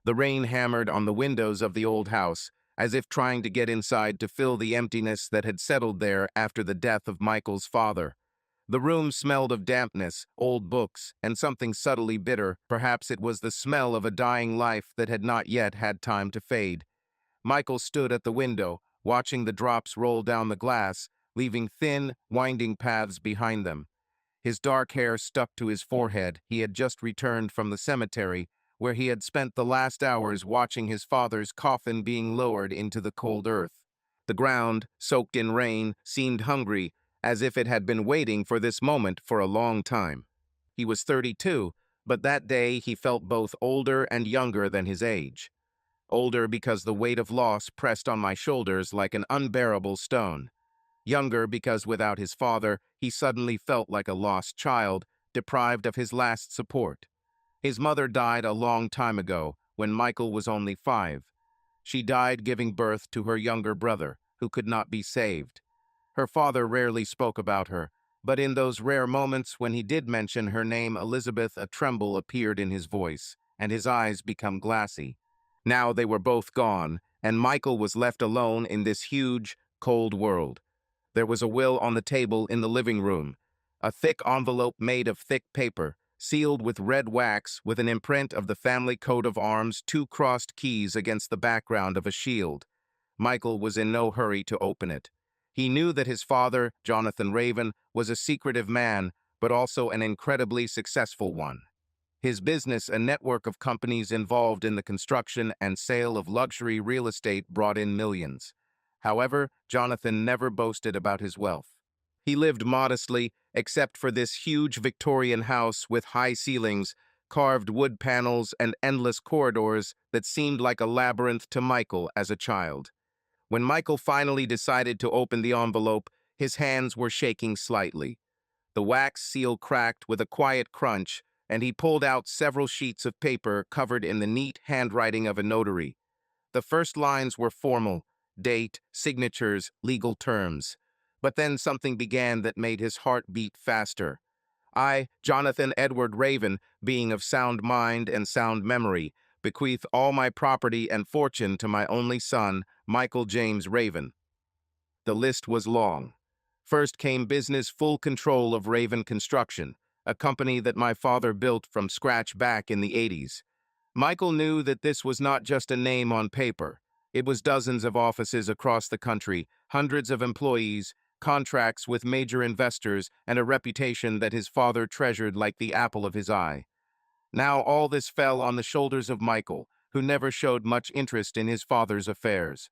The rain hammered on the windows of the old house, as if trying to get inside to fill the emptiness that had settled there after the death of Michael's father. The room smelled of dampness, old books, and something subtly bitter. Perhaps it was the smell of a dying life that had not yet had time to fade. Michael stood at the window, watching the drops roll down the glass, leaving thin, winding paths behind them. His dark hair stuck to his forehead. He had just returned from the cemetery, where he had spent the last hours watching his father's coffin being lowered into the cold earth. The ground, soaked in rain, seemed hungry, as if it had been waiting for this moment for a long time. He was 32, but that day he felt both older and younger than his age. Older because the weight of loss pressed on my shoulders like an unbearable stone. Younger because without his father, he suddenly felt like a lost child, deprived of his last support. His mother died a long time ago, when Michael was only 5. She died giving birth to her younger brother, who could not be saved. Her father rarely spoke about her, but in those rare moments when he did mention her name, Elizabeth, a tremble appeared in his voice, and his eyes became glassy. Now they were both gone, and Michael was left alone in this huge, cold world. There was a will on the table in the living room, a thick envelope made of thick paper, sealed with red wax with an imprint of the family coat of arms, 2 crossed keys against the background of a shield. Michael was in no hurry to open it. He knew that his father, Jonathan Raven, was a secretive man, but also an incredibly successful one. His business, a network of companies involved in the construction and sale of luxury real estate, brought in millions. However, Jonathan never boasted about his wealth. He lived modestly, except for this huge Victorian house with high ceilings, carved wood panels, and endless corridors that seemed like a labyrinth to Michael as a child. When Michael finally decided to open the envelope, his hands were shaking slightly. The wax seal cracked with a quiet crunch, and he pulled out several sheets of paper covered in the neat handwriting of a notary. The first lines were formal: date, signatures, legal terms. But then something began that made his heart beat faster. I, Jonathan Edward Raven, being of sound mind and sound memory, bequeath all my property and fortune to my only son, Michael James Raven. The list was long. First came business: full control of Raven Construction, a company that my father built from scratch back in the 80s. Michael knew that this was not just a name on paper. It was dozens of offices across the country, hundreds of employees, contracts with major investors, and a reputation that his father treasured like the apple of his eye. Now all this fell on the shoulders of Michael, who never showed much interest in his father's affairs.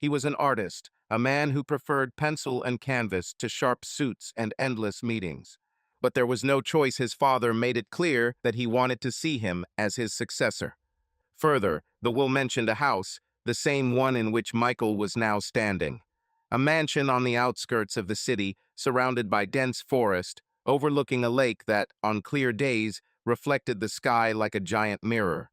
He was an artist, a man who preferred pencil and canvas to sharp suits and endless meetings. But there was no choice. His father made it clear that he wanted to see him as his successor. Further, the will mentioned a house, the same one in which Michael was now standing. A mansion on the outskirts of the city, surrounded by dense forest, overlooking a lake that, on clear days, reflected the sky like a giant mirror.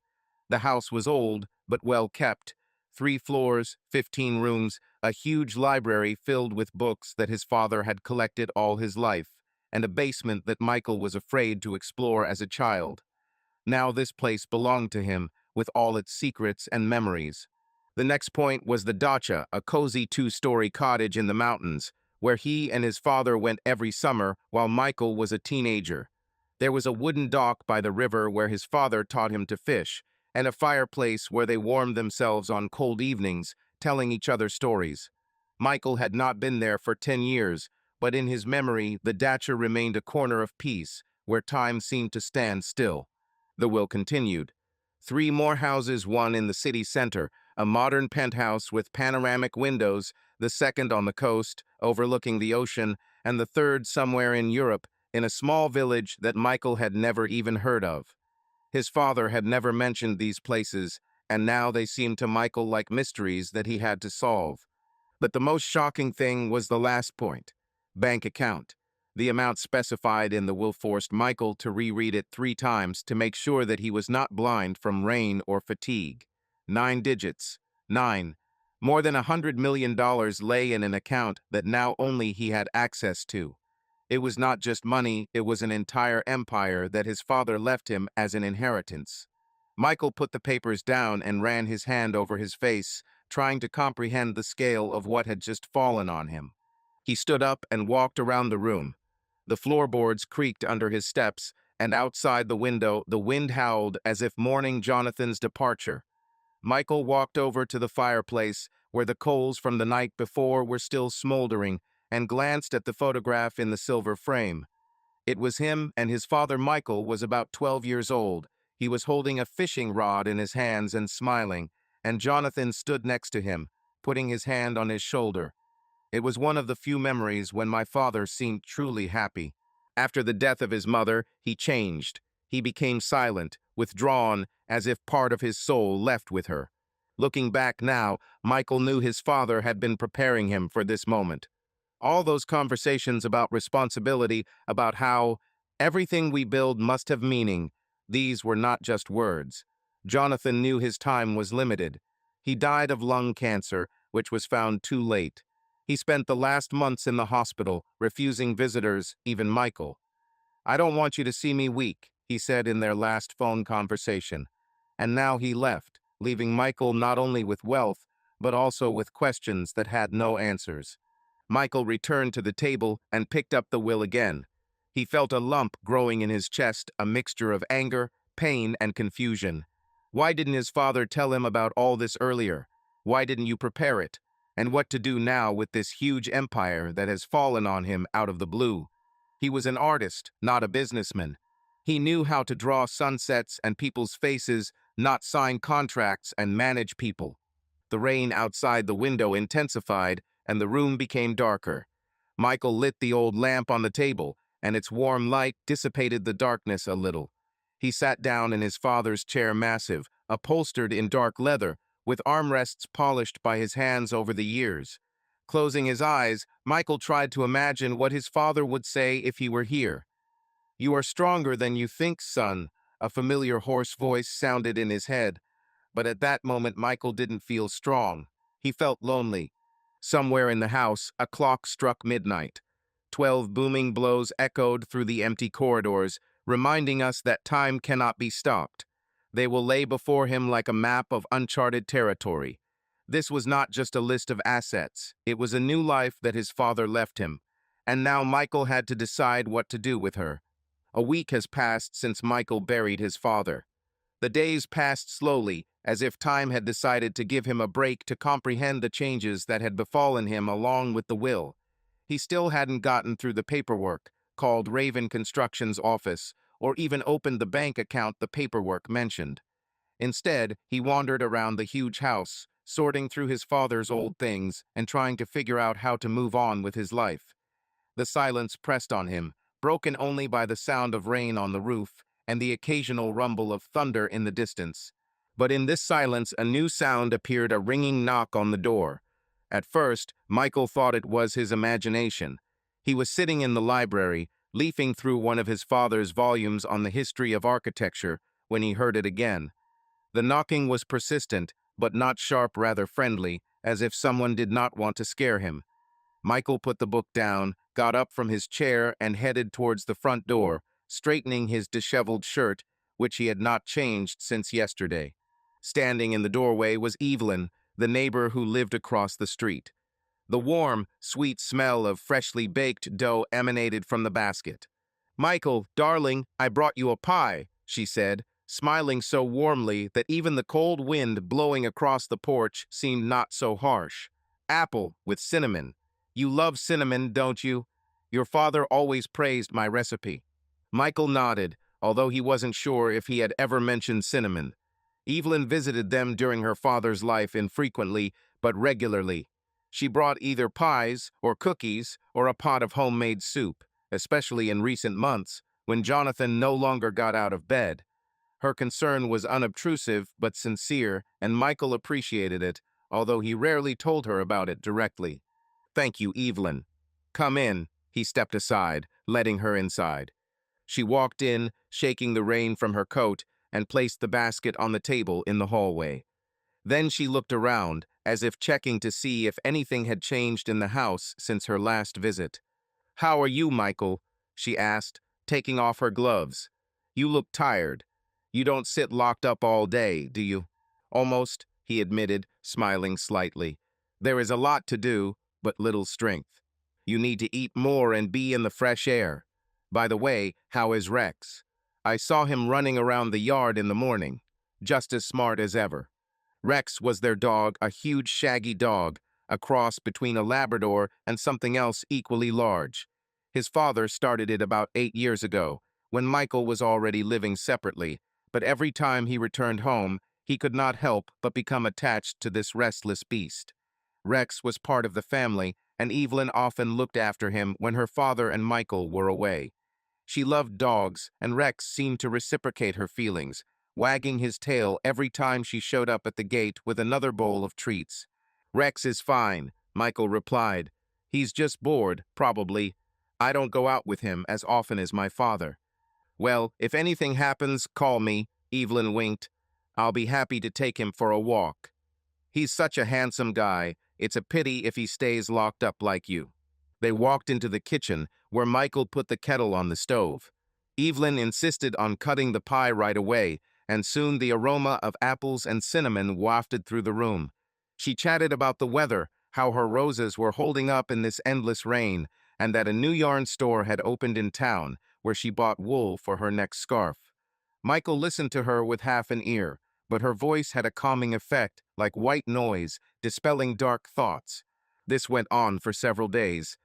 The house was old, but well kept. 3 floors, 15 rooms, a huge library filled with books that his father had collected all his life, and a basement that Michael was afraid to explore as a child. Now this place belonged to him, with all its secrets and memories. The next point was the dacha, a cozy 2-story cottage in the mountains, where he and his father went every summer while Michael was a teenager. There was a wooden dock by the river where his father taught him to fish, and a fireplace where they warmed themselves on cold evenings, telling each other stories. Michael had not been there for 10 years, but in his memory the dacha remained a corner of peace, where time seemed to stand still. The will continued. 3 more houses, one in the city center, a modern penthouse with panoramic windows, the second on the coast, overlooking the ocean, and the third somewhere in Europe, in a small village that Michael had never even heard of. His father had never mentioned these places, and now they seemed to Michael like mysteries that he had to solve. But the most shocking thing was the last point: bank account. The amount specified in the will forced Michael to reread it 3 times to make sure that he was not blind from rain or fatigue. 9 digits. 9. More than $100 million lay in an account that now only he had access to. It was not just money, it was an entire empire that his father left him as an inheritance. Michael put the papers down and ran his hand over his face, trying to comprehend the scale of what had just fallen on him. He stood up and walked around the room. The floorboards creaked under his steps, and outside the window the wind howled as if mourning Jonathan's departure. Michael walked over to the fireplace, where the coals from the night before were still smoldering, and glanced at the photograph in the silver frame. It was him, and his father Michael was about 12 years old. He was holding a fishing rod in his hands and smiling, and Jonathan stood next to him, putting his hand on his shoulder. It was one of the few memories when my father seemed truly happy. After the death of his mother, he changed. He became silent, withdrawn, as if part of his soul left with her. Looking back now, Michael knew his father had been preparing him for this moment. All those conversations about responsibility, about how everything we build must have meaning, these were not just words. Jonathan knew his time was limited. He died of lung cancer, which was found too late. He spent the last months in the hospital, refusing visitors, even Michael. "I don't want you to see me weak," he said in their last phone conversation. And now he left, leaving Michael not only with wealth, but also with questions that had no answers. Michael returned to the table and picked up the will again. He felt a lump growing in his chest, a mixture of anger, pain, and confusion. Why didn't his father tell him about all this earlier? Why didn't you prepare it? And what to do now with this huge empire that has fallen on him out of the blue? He was an artist, not a businessman. He knew how to draw sunsets and people's faces, not sign contracts and manage people. The rain outside the window intensified, and the room became darker. Michael lit the old lamp on the table, and its warm light dissipated the darkness a little. He sat down in his father's chair, massive, upholstered in dark leather, with armrests polished by his hands over the years. Closing his eyes, Michael tried to imagine what his father would say if he were here. "You are stronger than you think, son," a familiar hoarse voice sounded in his head. But at that moment, Michael didn't feel strong. He felt lonely. Somewhere in the house, a clock struck midnight. 12 booming blows echoed through the empty corridors, reminding us that time cannot be stopped. They will lay before him like a map of uncharted territory. This was not just a list of assets. It was a new life that his father left him. And now Michael had to decide what to do with her. A week has passed since Michael buried his father. The days passed slowly, as if time had decided to give him a break to comprehend the changes that had befallen him along with the will. He still hadn't gotten through the paperwork, called Raven Construction's office, or even opened the bank account the paperwork mentioned. Instead, he wandered around the huge house, sorting through his father's old things and trying to figure out how to move on with his life. The silence pressed on him, broken only by the sound of rain on the roof and the occasional rumble of thunder in the distance. But in this silence, a new sound appeared, a ringing knock on the door. At first, Michael thought it was his imagination. He was sitting in the library, leafing through one of his father's volumes on the history of architecture, when he heard it again. The knocking was persistent, but not sharp, rather friendly, as if someone did not want to scare him. Michael put the book down, got up from his chair, and headed towards the front door, straightening his disheveled shirt, which he had not changed since yesterday. Standing in the doorway was Evelyn, the neighbor who lived across the street. The warm, sweet smell of freshly baked dough emanated from the basket. "Michael, darling, I brought you a pie," she said, smiling so warmly that even the cold wind blowing across the porch seemed not so harsh. "Apple with cinnamon. You love cinnamon, don't you? Your father always praised my recipe." Michael nodded, although he wasn't sure if he had ever mentioned cinnamon. Evelyn visited them during her father's life infrequently, but regularly. She brought either pies or cookies or a pot of homemade soup, especially in recent months, when Jonathan no longer got out of bed. Her concern was unobtrusive but sincere, and Michael appreciated it, although he rarely told her about it directly. "Thank you, Evelyn. Come in." He stepped aside, letting her inside. She walked in, shaking the rain from her coat, and placed the basket on the table in the hallway. Then she looked around, as if checking to see if anything had changed in the house since her last visit. "How are you, Michael?" she asked, taking off her gloves. "You look tired." You don't sit locked up all day, do you? Almost, he admitted, smiling slightly. There is a lot to do, but little strength. You need to eat more and be in the fresh air. By the way, how is Rex? I saw him running around the yard in the morning, just as smart as ever. Rex was their dog, a huge shaggy dog, a cross between a Labrador and something else equally large. His father started it about 8 years ago, when Michael was already living separately, but every time he returned home, he could not help but become attached to this restless beast. Rex was part of the family, and Evelyn often looked after him when her father and Michael were away. She loved dogs, and Rex seemed to reciprocate her feelings, wagging his tail every time she showed up at the gate with another bowl of treats. Rex is fine, Michael replied. He's just bored, probably. I don't go out with him as often as my father. Well, if anything happens, call me, Evelyn winked. I'll be happy to take him for a walk. He's such a handsome guy. It's a pity if he stays locked up like you. They walked into the kitchen, where Michael put the kettle on the stove. Evelyn insisted on cutting the pie right away, and soon the aroma of apples and cinnamon wafted through the room. She chatted about the weather, how her roses were holding up in this endless rain, and that a new yarn store had opened in town, where she bought wool for her next scarf. Michael listened to her with half an ear, but her voice had a calming effect, like white noise, dispelling dark thoughts. This went on for several days.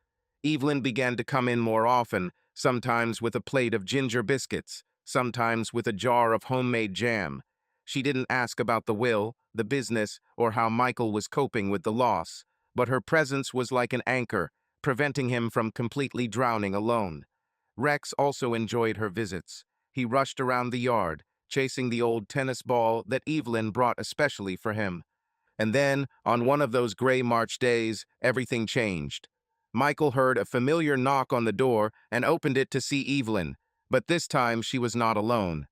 Evelyn began to come in more often, sometimes with a plate of ginger biscuits, sometimes with a jar of homemade jam. She didn't ask about the will, the business, or how Michael was coping with the loss, but her presence was like an anchor, preventing him from completely drowning alone. Rex also enjoyed her visits. He rushed around the yard, chasing the old tennis ball that Evelyn brought especially for him. And then, on one of those gray March days, everything changed. Michael heard a familiar knock on the door and opened it to see Evelyn, but this time she was not alone.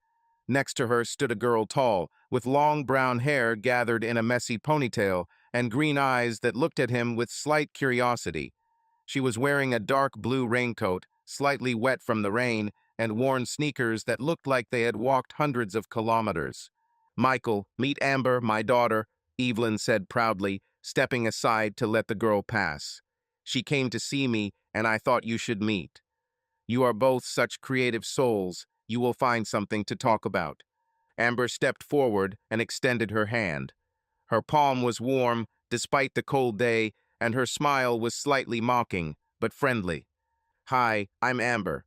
Next to her stood a girl tall, with long brown hair gathered in a messy ponytail and green eyes that looked at him with slight curiosity. She was wearing a dark blue raincoat, slightly wet from the rain, and worn sneakers that looked like they had walked hundreds of kilometers. Michael, meet Amber, my daughter, Evelyn said proudly, stepping aside to let the girl pass. She came to see me, and I thought you should meet. You are both such creative souls, you will find something to talk about. Amber stepped forward and extended her hand. Her palm was warm, despite the cold day, and her smile was slightly mocking, but friendly. Hi, I'm Amber.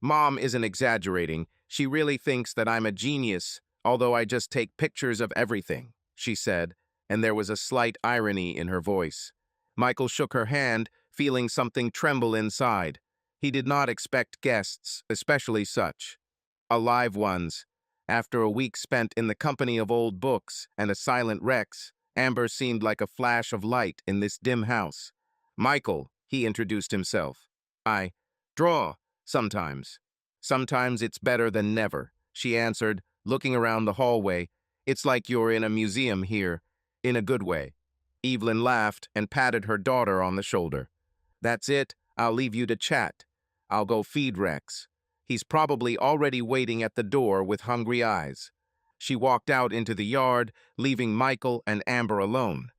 Mom isn't exaggerating. She really thinks that I'm a genius, although I just take pictures of everything, she said, and there was a slight irony in her voice. Michael shook her hand, feeling something tremble inside. He did not expect guests, especially such alive ones. After a week spent in the company of old books and a silent Rex, Amber seemed like a flash of light in this dim house. Michael, he introduced himself. I draw, sometimes. Sometimes it's better than never, she answered, looking around the hallway. It's like you're in a museum here, in a good way. Evelyn laughed and patted her daughter on the shoulder. That's it, I'll leave you to chat. I'll go feed Rex. He's probably already waiting at the door with hungry eyes. She walked out into the yard, leaving Michael and Amber alone.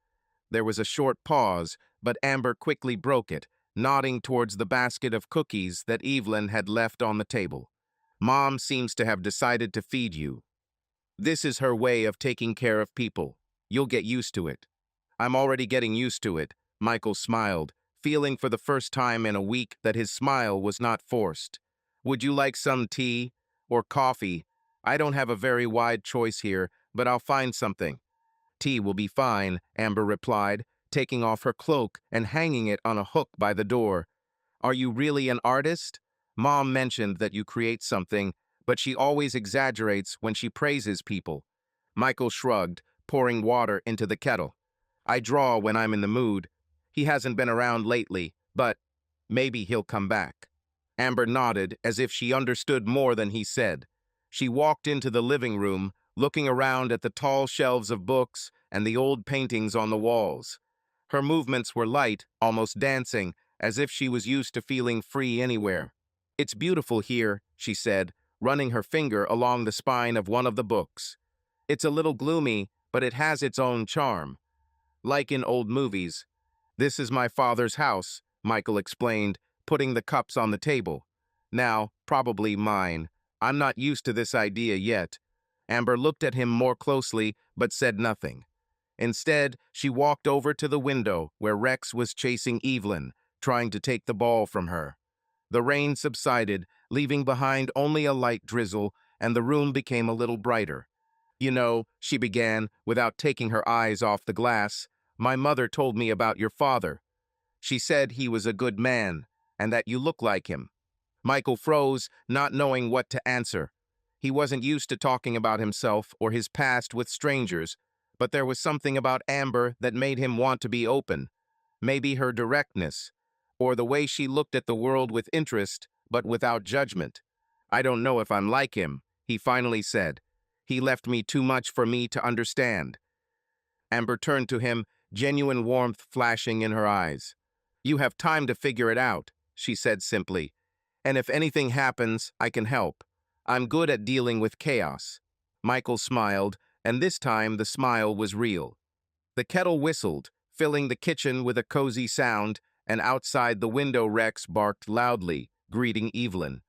There was a short pause, but Amber quickly broke it, nodding towards the basket of cookies that Evelyn had left on the table. Mom seems to have decided to feed you. This is her way of taking care of people. You'll get used to it. I'm already getting used to it, Michael smiled, feeling for the first time in a week that his smile was not forced. Would you like some tea or coffee? I don't have a very wide choice here, but I'll find something. Tea will be fine, Amber replied, taking off her cloak and hanging it on a hook by the door. Are you really an artist? Mom mentioned that you create something, but she always exaggerates when she praises people. Michael shrugged, pouring water into the kettle. I draw when I'm in the mood. He hasn't been around lately, but maybe he'll come back. Amber nodded as if she understood more than he said. She walked into the living room, looking around at the tall shelves of books and the old paintings on the walls. Her movements were light, almost dancing, as if she was used to feeling free anywhere. It's beautiful here, she said, running her finger along the spine of one of the books. It's a little gloomy, but it has its own charm. Like in old movies. This is my father's house, Michael explained, putting the cups on the table. Now, probably mine. I'm not used to this idea yet. Amber looked at him more closely, but said nothing. Instead, she walked over to the window where Rex was chasing Evelyn, trying to take the ball from her. The rain subsided, leaving behind only a light drizzle, and the room became a little brighter. You know, she began, without taking her eyes off the glass, my mother told me about your father. She said he was a good man, and that you look like him. Michael froze, not knowing what to answer. He wasn't used to talking about himself or his past with strangers, but there was something about Amber that made him want to be open. Maybe her directness, or the way she looked at the world with interest, but without judgment. I don't know if I'm like him, he finally said. He left me too much for me to understand. Amber turned to him, genuine warmth flashing in her eyes. You have time to figure it out, she said simply. And if anything happens, I can help. I'm good at dealing with chaos. Michael smiled, and this time the smile was real. The kettle whistled, filling the kitchen with a cozy sound, and outside the window Rex barked loudly, greeting Evelyn.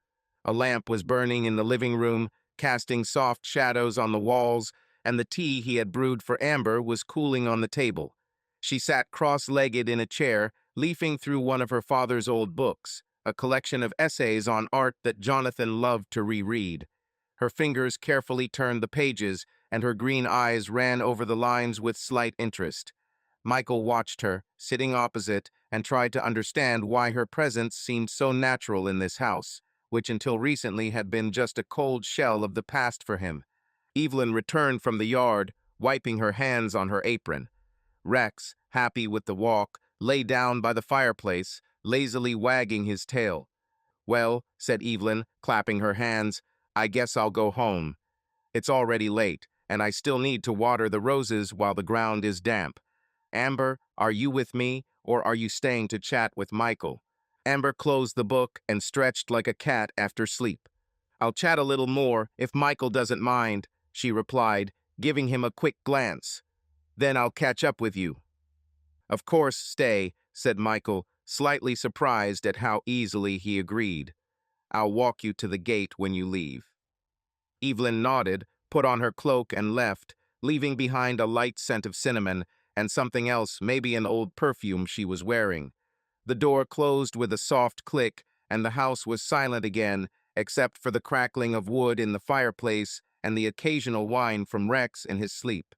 A lamp was burning in the living room, casting soft shadows on the walls, and the tea he had brewed for Amber was cooling on the table. She sat cross-legged in a chair, leafing through one of her father's old books, a collection of essays on art that Jonathan loved to reread. Her fingers carefully turned the pages, and her green eyes ran over the lines with slight interest. Michael watched her, sitting opposite, and tried to understand why her presence seemed so natural in this house, which until recently had been just a cold shell of the past for him. Evelyn returned from the yard, wiping her hands on her apron. Rex, happy with the walk, lay down by the fireplace, lazily wagging his tail. Well, said Evelyn, clapping her hands, I guess I'll go home. It's already late, and I still need to water the roses while the ground is damp. Amber, are you with me, or are you staying to chat with Michael? Amber closed the book and stretched like a cat after sleep. I'll chat a little more, if Michael doesn't mind, she replied, giving him a quick glance. Then I'll catch up with you. Of course, stay, said Michael, slightly surprised at how easily he agreed. I'll walk you to the gate when you leave. Evelyn nodded, put on her cloak and left, leaving behind a light scent of cinnamon and something else, maybe an old perfume she was wearing. The door closed with a soft click, and the house was silent again, except for the crackling of wood in the fireplace and the occasional whine from Rex in his sleep.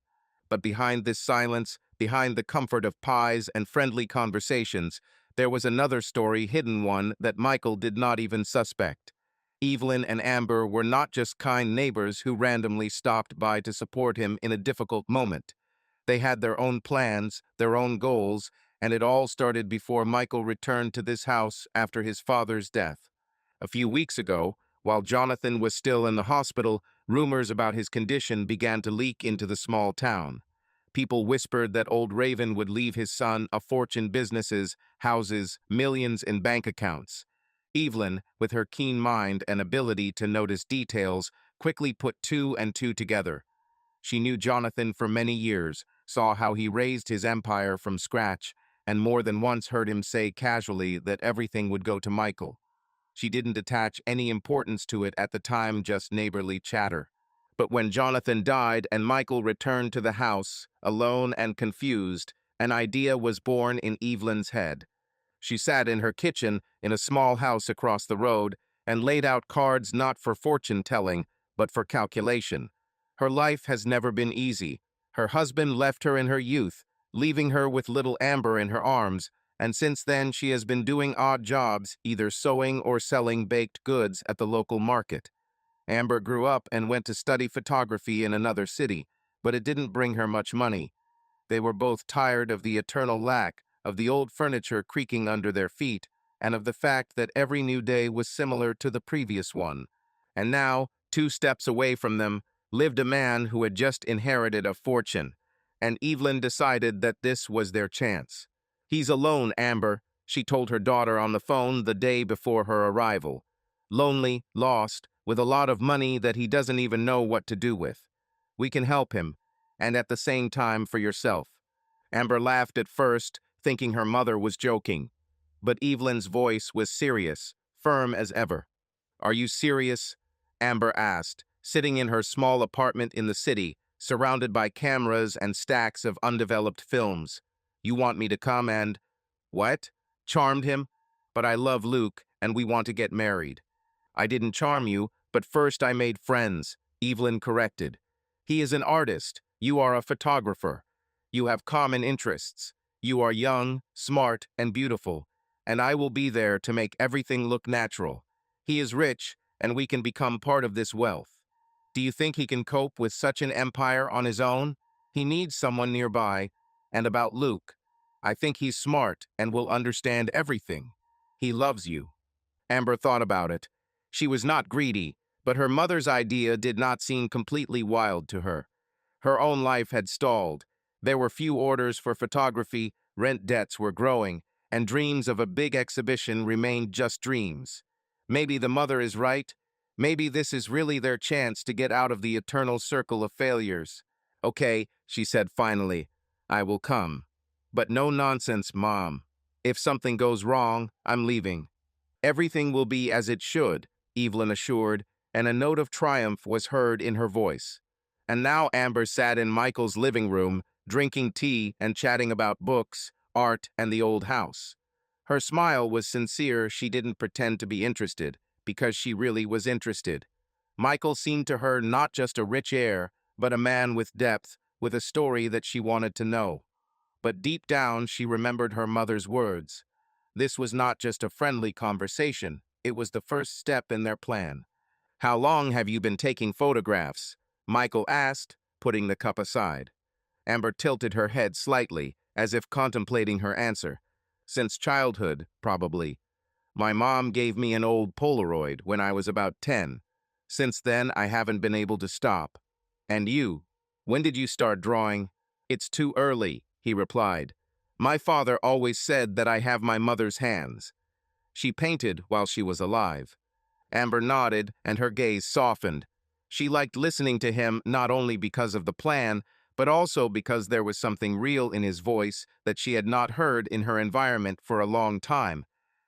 But behind this silence, behind the comfort of pies and friendly conversations, there was another story, hidden one, that Michael did not even suspect. Evelyn and Amber were not just kind neighbors who randomly stopped by to support him in a difficult moment. They had their own plans, their own goals, and it all started before Michael returned to this house after his father's death. A few weeks ago, while Jonathan was still in the hospital, rumors about his condition began to leak into the small town. People whispered that old Raven would leave his son a fortune, businesses, houses, millions in bank accounts. Evelyn, with her keen mind and ability to notice details, quickly put two and two together. She knew Jonathan for many years, saw how he raised his empire from scratch, and more than once heard him say casually that everything would go to Michael. She didn't attach any importance to it at the time, just neighborly chatter. But when Jonathan died and Michael returned to the house, alone and confused, an idea was born in Evelyn's head. She sat in her kitchen in a small house across the road and laid out cards not for fortune-telling, but for calculation. Her life has never been easy. Her husband left her in her youth, leaving her with little Amber in her arms, and since then she has been doing odd jobs, either sewing or selling baked goods at the local market. Amber grew up and went to study photography in another city, but it didn't bring her much money. They were both tired of the eternal lack, of the old furniture creaking under their feet, and of the fact that every new day was similar to the previous one. And now, 2 steps away from them, lived a man who had just inherited a fortune, and Evelyn decided that this was their chance. He's alone, Amber, she told her daughter on the phone the day before her arrival. Lonely, lost, with a lot of money that he doesn't even know what to do with. We can help him, and at the same time for yourself." Amber laughed at first, thinking her mother was joking. But Evelyn's voice was serious, firm as ever. "Are you serious?" Amber asked, sitting in her small apartment in the city, surrounded by cameras and stacks of undeveloped films. "You want me to come and—" "What?" "Charmed him? But I love Luke, and we want to get married." "I didn't charm you, but first I made friends," Evelyn corrected. "He is an artist. You are a photographer. You have common interests. You are young, smart, and beautiful, and I will be there to make everything look natural. He is rich, and we can become part of this wealth. Do you think he can cope with such an empire on his own? He needs someone nearby. And about Luke, I think he's smart and will understand everything. He loves you." Amber thought about it. She was not greedy, but her mother's idea did not seem completely wild to her. Her own life had stalled. There were few orders for photography, rent debts were growing, and dreams of a big exhibition remained just dreams. Maybe the mother is right. Maybe this is really their chance to get out of the eternal circle of failures. "Okay," she said finally, "I will come. But no nonsense, Mom. If something goes wrong, I'm leaving." "Everything will be as it should," Evelyn assured, and a note of triumph was heard in her voice. And now Amber sat in Michael's living room, drinking tea and chatting about books, art, and the old house. Her smile was sincere. She didn't pretend to be interested, because she really was interested. Michael seemed to her not just a rich heir, but a man with depth, with a story that she wanted to know. But deep down, she remembered her mother's words. This was not just a friendly conversation, it was the first step in their plan. "How long have you been taking photographs?" Michael asked, putting the cup aside. Amber tilted her head slightly, as if contemplating her answer. "Since childhood, probably. My mom gave me an old Polaroid when I was about 10. Since then, I haven't been able to stop." "And you? When did you start drawing?" "It's too early," he replied. "My father always said that I have my mother's hands. She painted while she was alive." Amber nodded, and her gaze softened. She liked listening to him not only because of the plan, but also because there was something real in his voice that she had not heard in her environment for a long time.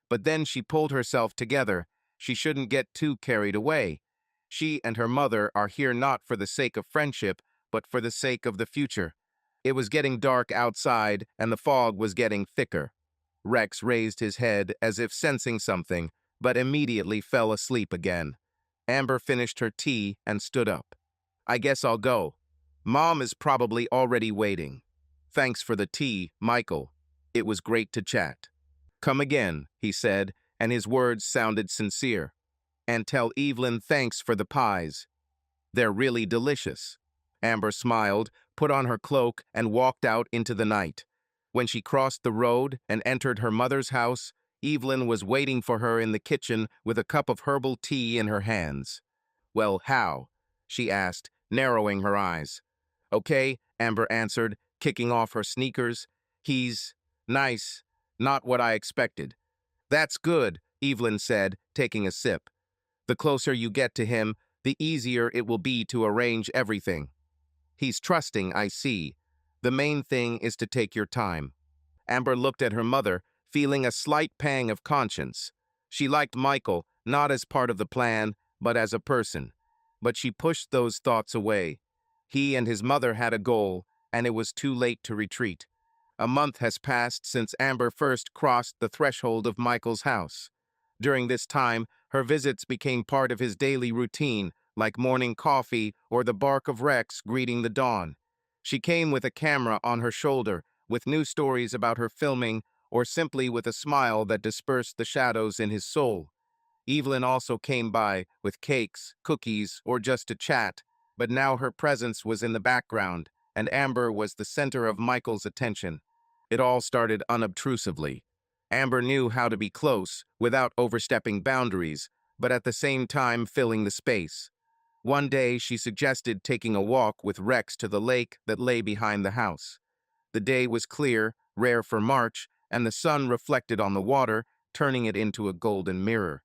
But then she pulled herself together. She shouldn't get too carried away. She and her mother are here not for the sake of friendship, but for the sake of the future. It was getting dark outside, and the fog was getting thicker. Rex raised his head as if sensing something, but immediately fell asleep again. Amber finished her tea and stood up. "I guess I'll go. Mom is probably already waiting. Thanks for the tea, Michael. It was great to chat." "Come again," he said, and his words sounded sincere. "And tell Evelyn thanks for the pies. They're really delicious." Amber smiled, put on her cloak, and walked out into the night. When she crossed the road and entered her mother's house, Evelyn was waiting for her in the kitchen with a cup of herbal tea in her hands. "Well, how?" she asked, narrowing her eyes. "Okay," Amber answered, kicking off her sneakers. "He's nice, not what I expected." "That's good," Evelyn said, taking a sip. "The closer you get to him, the easier it will be to arrange everything. He's trusting, I see. The main thing is to take your time." Amber looked at her mother, feeling a slight pang of conscience. She liked Michael, not as part of the plan, but as a person. But she pushed those thoughts away. He and his mother had a goal, and it was too late to retreat. A month has passed since Amber first crossed the threshold of Michael's house. During this time, her visits became part of his daily routine, like morning coffee or the bark of Rex greeting the dawn. She came with a camera on her shoulder, with new stories about her filming, or simply with a smile that dispersed the shadows in his soul. Evelyn also came by, with cakes, cookies, or just to chat, but now her presence was in the background, and Amber was the center of Michael's attention. It all started unobtrusively. Amber knew how to be close, without overstepping boundaries, but at the same time filling the space. One day, she suggested taking a walk with Rex to the lake that lay behind the house. The day was clear, rare for March, and the sun reflected on the water, turning it into a golden mirror.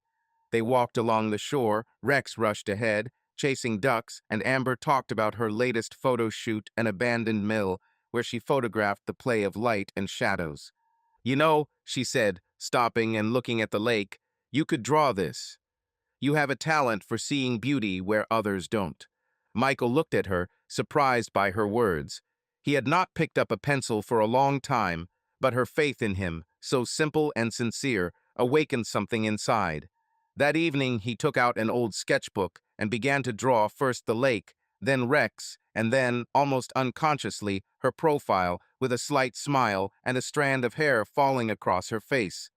They walked along the shore, Rex rushed ahead, chasing ducks, and Amber talked about her latest photo shoot, an abandoned mill, where she photographed the play of light and shadows. You know, she said, stopping and looking at the lake, you could draw this. You have a talent for seeing beauty where others don't. Michael looked at her, surprised by her words. He had not picked up a pencil for a long time, but her faith in him, so simple and sincere, awakened something inside. That evening, he took out an old sketchbook and began to draw first the lake, then Rex, and then, almost unconsciously, her profile, with a slight smile and a strand of hair falling across her face.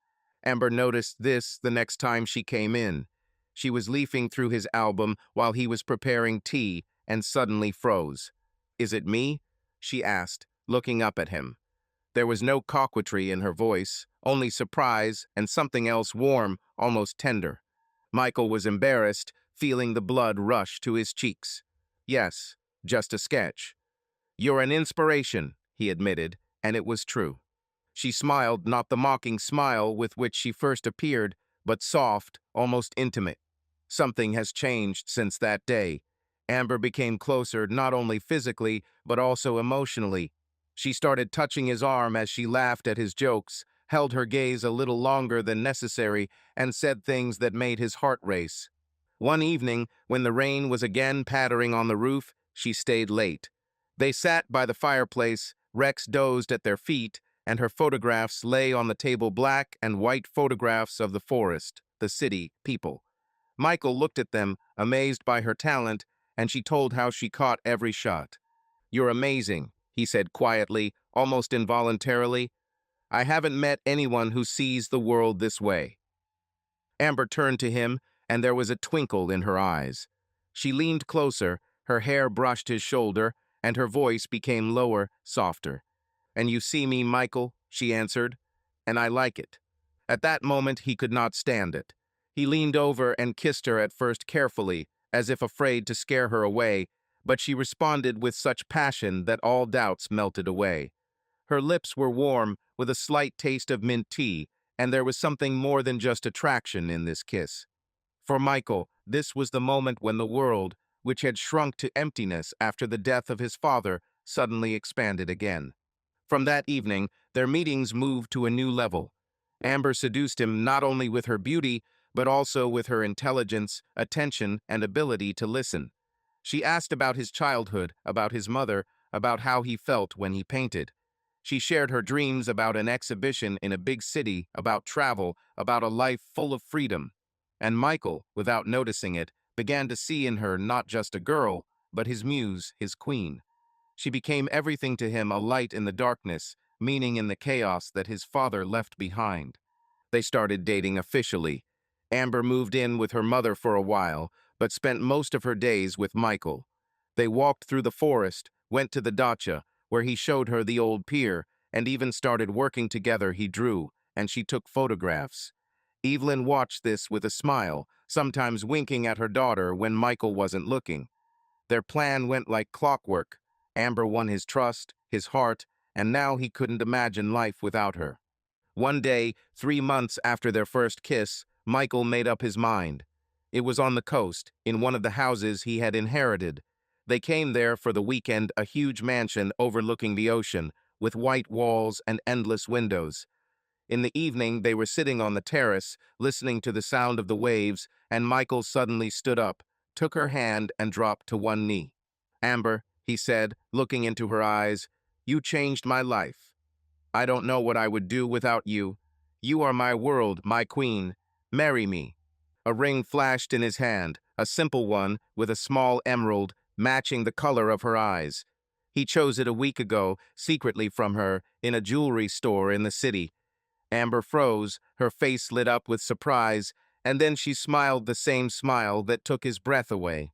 Amber noticed this the next time she came in. She was leafing through his album while he was preparing tea and suddenly froze. "Is it me?" she asked, looking up at him. There was no coquetry in her voice, only surprise and something else warm, almost tender. Michael was embarrassed, feeling the blood rush to his cheeks. "Yes, just a sketch." "You're an inspiration," he admitted, and it was true. She smiled, not the mocking smile with which she first appeared, but soft, almost intimate. Something has changed since that day. Amber became closer not only physically, but also emotionally. She started touching his arm as she laughed at his jokes, held her gaze a little longer than necessary, and said things that made his heart race. One evening, when the rain was again pattering on the roof, she stayed late. They sat by the fireplace, Rex dozed at their feet, and her photographs lay on the table, black and white photographs of the forest, the city, people. Michael looked at them, amazed by her talent, and she told how she caught every shot. "You're amazing," he said quietly, almost involuntarily. "I haven't met anyone who sees the world this way." Amber turned to him, and there was a twinkle in her eyes. She leaned closer, her hair brushed his shoulder, and her voice became lower, softer. "And you see me, Michael," she answered, "and I like it." At that moment, he could not stand it. He leaned over and kissed her at first carefully, as if afraid to scare her away, but she responded with such passion that all doubts melted away. Her lips were warm, with a slight taste of mint tea, and there was something more than just attraction in this kiss. For Michael, this was the moment when the world, which had shrunk to emptiness after the death of his father, suddenly expanded again. From that evening, their meetings moved to a new level. Amber seduced him not only with her beauty, but also with her intelligence, attention, and ability to listen. She asked about his childhood, about his mother, about how he felt when he painted. She shared her dreams about an exhibition in a big city, about travel, about a life full of freedom. And Michael, without noticing it, began to see in her not just a girl, but his muse, his queen. She became everything to him, a light in the darkness, meaning in the chaos that his father left behind. They started dating officially. Amber moved in with her mother for a while, but spent most of her days with Michael. They walked through the forest, went to the dacha, where he showed her the old pier, and even started working together. He drew, and she took photographs. Evelyn watched this with a smile, sometimes winking at her daughter when Michael wasn't looking. Their plan went like clockwork. Amber won his trust, his heart, and now he couldn't imagine life without her. One day, 3 months after their first kiss, Michael made up his mind. It was on the coast, in one of the houses he had inherited. They came there for the weekend, a huge mansion overlooking the ocean, with white walls and endless windows. In the evening, they were sitting on the terrace, listening to the sound of the waves, and Michael suddenly stood up, took her hand, and dropped to one knee. "Amber," he said, looking into her eyes, "you changed my life. I don't know what I would do without you. You are my world, my queen. Marry me." A ring flashed in his hand, a simple one with a small emerald matching the color of her eyes. He chose it a week ago, secretly from her, in a jewelry store in the city. Amber froze, her face lit up with surprise, and then she smiled the same smile that took his breath away.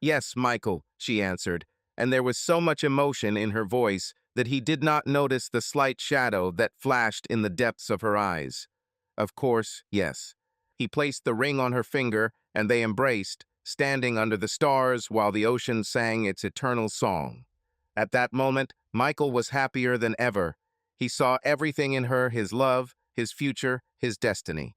"Yes, Michael," she answered, and there was so much emotion in her voice that he did not notice the slight shadow that flashed in the depths of her eyes. "Of course, yes." He placed the ring on her finger, and they embraced, standing under the stars while the ocean sang its eternal song. At that moment, Michael was happier than ever. He saw everything in her, his love, his future, his destiny.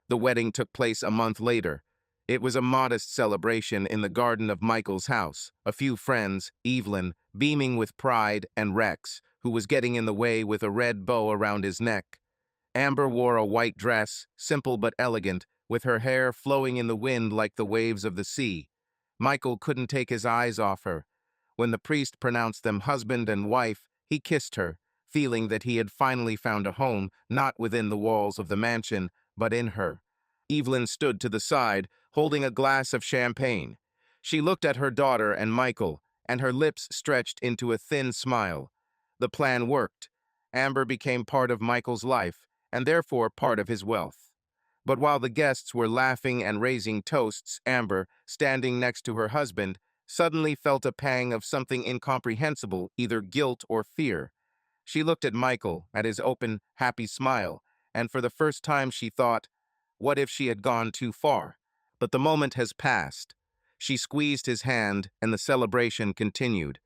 The wedding took place a month later. It was a modest celebration in the garden of Michael's house. A few friends, Evelyn, beaming with pride, and Rex, who was getting in the way with a red bow around his neck. Amber wore a white dress, simple but elegant, with her hair flowing in the wind like the waves of the sea. Michael couldn't take his eyes off her. When the priest pronounced them husband and wife, he kissed her, feeling that he had finally found a home, not within the walls of the mansion, but in her. Evelyn stood to the side, holding a glass of champagne. She looked at her daughter and Michael, and her lips stretched into a thin smile. The plan worked. Amber became part of Michael's life, and therefore part of his wealth. But while the guests were laughing and raising toasts, Amber, standing next to her husband, suddenly felt a pang of something incomprehensible, either guilt or fear. She looked at Michael, at his open, happy smile, and for the first time she thought, what if she had gone too far? But the moment has passed. She squeezed his hand, and the celebration continued.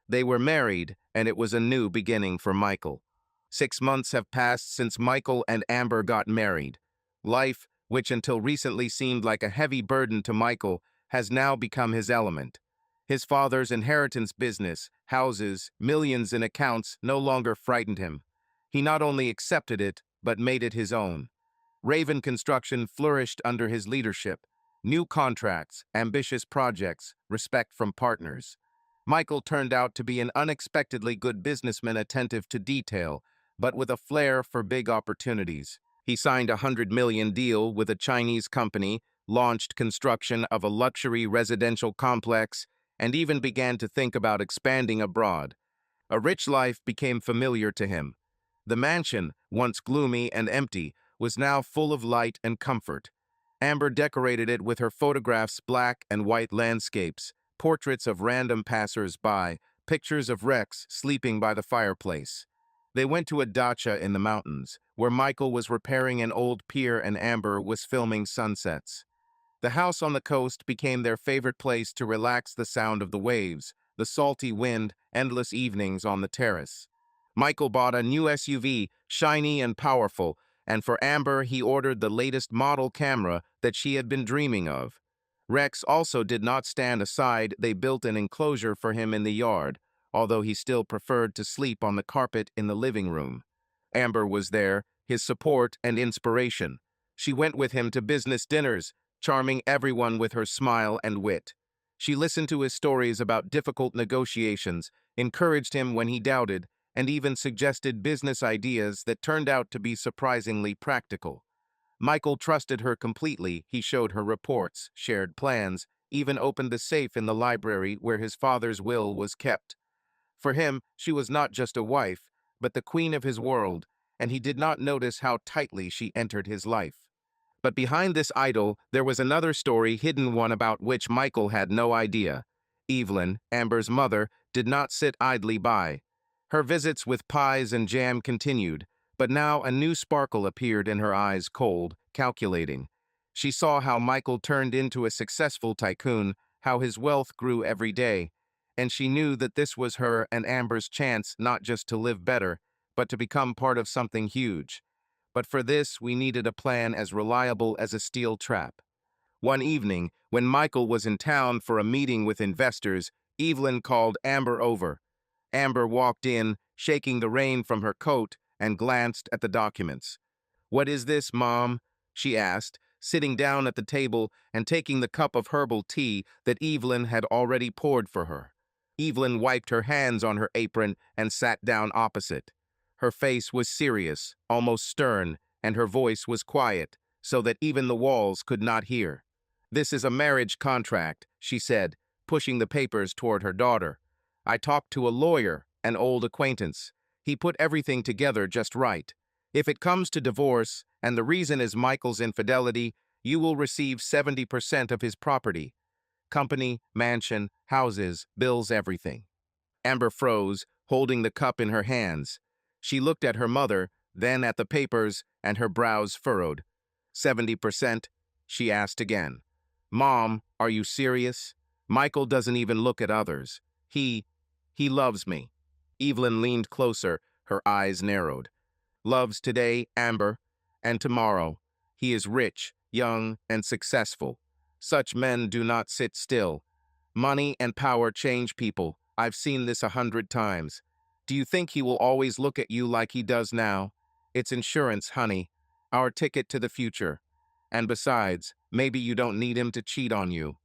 They were married, and it was a new beginning for Michael. 6 months have passed since Michael and Amber got married. Life, which until recently seemed like a heavy burden to Michael, has now become his element. His father's inheritance business, houses, millions in accounts no longer frightened him. He not only accepted it, but made it his own. Raven Construction flourished under his leadership. New contracts, ambitious projects, respect from partners. Michael turned out to be an unexpectedly good businessman, attentive to detail, but with a flair for big opportunities. He signed a $100 million deal with a Chinese company, launched construction of a luxury residential complex, and even began to think about expanding abroad. A rich life became familiar to him. The mansion, once gloomy and empty, was now full of light and comfort. Amber decorated it with her photographs, black and white landscapes, portraits of random passers-by, pictures of Rex sleeping by the fireplace. They went to a dacha in the mountains, where Michael was repairing an old pier and Amber was filming sunsets. The house on the coast became their favorite place to relax, the sound of the waves, the salty wind, endless evenings on the terrace. Michael bought a new SUV, shiny and powerful, and for Amber he ordered the latest model camera that she had been dreaming of. Rex also did not stand aside. They built an enclosure for him in the yard, although he still preferred to sleep on the carpet in the living room. Amber was there, his support and inspiration. She went with him to business dinners, charming everyone with her smile and wit. She listened to his stories about difficult negotiations, encouraged him when he doubted, and even suggested business ideas that turned out to be surprisingly practical. Michael trusted her completely. He showed her reports, shared plans, even opened the safe in the library where his father's will was kept. For him, she was not just a wife, but the queen of his world, and he did not notice how tightly she entered his life. But behind this idol, there was another story, hidden one about which Michael had no idea. Evelyn, Amber's mother, did not sit idly by. Her visits with pies and jam continued, but now a new sparkle appeared in her eyes, cold, calculating. She saw how Michael turned into a successful tycoon, how his wealth grew every day, and she knew that this was her and Amber's chance not just to live better, but to become part of something huge. But for this, we needed a plan as reliable as a steel trap. One evening, when Michael was in town for a meeting with investors, Evelyn called Amber over. Amber walked in, shaking the rain from her coat, and glanced at the documents. "What is this, Mom?" she asked, sitting down at the table and taking the cup of herbal tea that Evelyn had already poured for her. Evelyn wiped her hands on her apron and sat down opposite. Her face was serious, almost stern, and her voice was quiet, so that even the walls could not hear. "This is a marriage contract," she said, pushing the papers toward her daughter. "I talked to a lawyer, an old acquaintance. He put everything together just right. If it comes to divorce, and the reason is Michael's infidelity, you will receive 70% of his property. Company, mansion, houses, bills, everything." Amber froze, holding the cup in her hands. She looked at her mother, then at the papers, and her brows furrowed. 70%? She asked again. "Mom, are you serious? Michael doesn't even look at others. He loves me." Evelyn leaned closer, her eyes narrowed. "Loves today, Amber, and tomorrow. He is rich, young, and successful. Such men do not sit still. Money and power change people. I've seen this 100 times. Do you think he will always look at you like he does now? It's insurance, honey. Our ticket to the future. And besides, maybe you don't need him to cheat on you.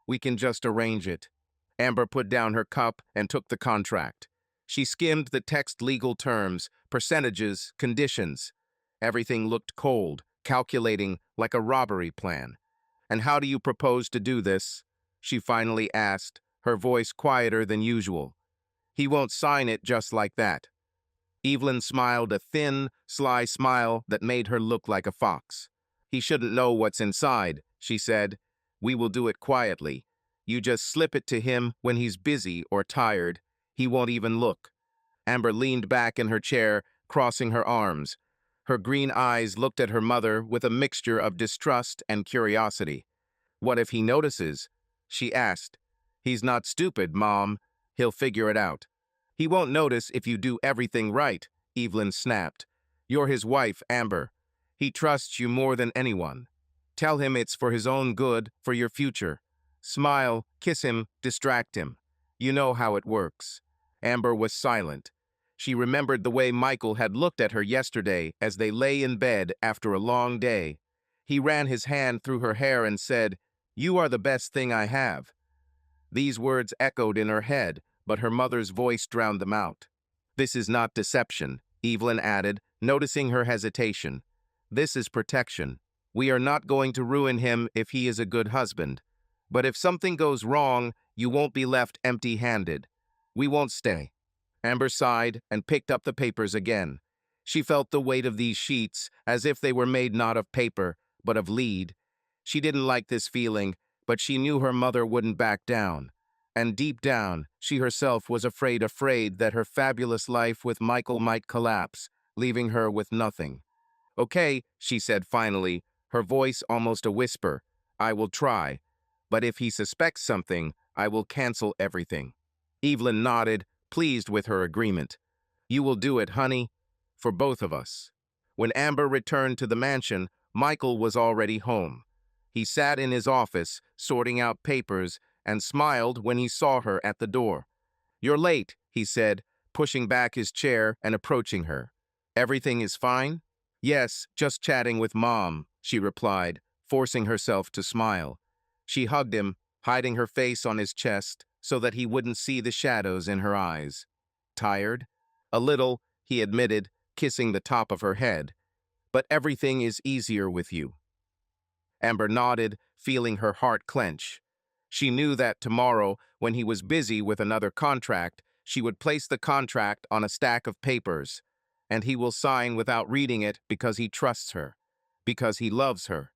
We can just arrange it. Amber put down her cup and took the contract. She skimmed the text legal terms, percentages, conditions. Everything looked cold, calculating like a robbery plan. And how do you propose to do this? She finally asked, her voice quieter than usual. He won't sign it just like that. Evelyn smiled a thin, sly smile that made her look like a fox. He shouldn't know what's inside, she said. We will do it quietly. You just slip it to him when he's busy or tired. He won't even look. Amber leaned back in her chair, crossing her arms. Her green eyes looked at her mother with a mixture of distrust and curiosity. What if he notices? She asked. He's not stupid, Mom. He'll figure it out. He won't notice if you do everything right, Evelyn snapped. You're his wife, Amber. He trusts you more than anyone. Tell him it's for his own good, for your future. Smile, kiss him, distract him. You know how it works. Amber was silent. She remembered the way Michael had looked at her yesterday as they lay in bed after a long day. He ran his hand through her hair and said, "You are the best thing I have." These words echoed in her head, but her mother's voice drowned them out. This is not deception, Evelyn added, noticing her hesitation. This is protection. We are not going to ruin him if he is a good husband. But if something goes wrong, you won't be left empty-handed. We won't stay. Amber sighed and picked up the papers again. She felt the weight of these sheets as if they were made not of paper, but of lead. She didn't like this feeling, but she knew her mother wouldn't back down. And deep down, she herself was afraid that her fabulous life with Michael might collapse, leaving her with nothing. Okay, she said finally, her voice almost a whisper. I will try. But if he suspects something, I will cancel everything. Evelyn nodded, pleased with her agreement. You will do it, honey, for both of us. When Amber returned to the mansion, Michael was already home. He sat in his office, sorting out papers, and smiled when he saw her at the door. You're late, he said, pushing back his chair and approaching her. Everything is fine? Yes, just chatting with Mom, she replied, forcing herself to smile. She hugged him, hiding her face on his chest so that he wouldn't see the shadows in her eyes. Tired? A little, he admitted, kissing the top of her head. But everything is easier with you. Amber nodded, feeling her heart clench. She knew that tomorrow, when he was busy with another contract, she would place the contract on a stack of papers, and he will sign without reading it because he trusts her, because he loves her.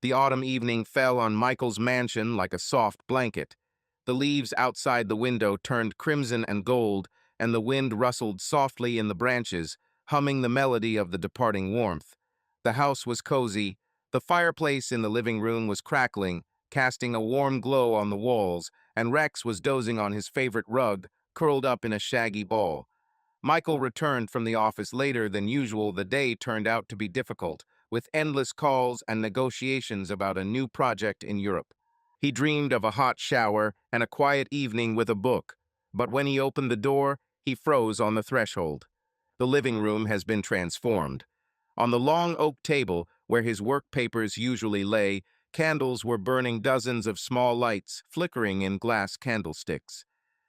The autumn evening fell on Michael's mansion like a soft blanket. The leaves outside the window turned crimson and gold, and the wind rustled softly in the branches, humming the melody of the departing warmth. The house was cozy. The fireplace in the living room was crackling, casting a warm glow on the walls, and Rex was dozing on his favorite rug, curled up in a shaggy ball. Michael returned from the office later than usual. The day turned out to be difficult, with endless calls and negotiations about a new project in Europe. He dreamed of a hot shower and a quiet evening with a book, but when he opened the door, he froze on the threshold. The living room has been transformed. On the long oak table, where his work papers usually lay, candles were burning, dozens of small lights flickering in glass candlesticks.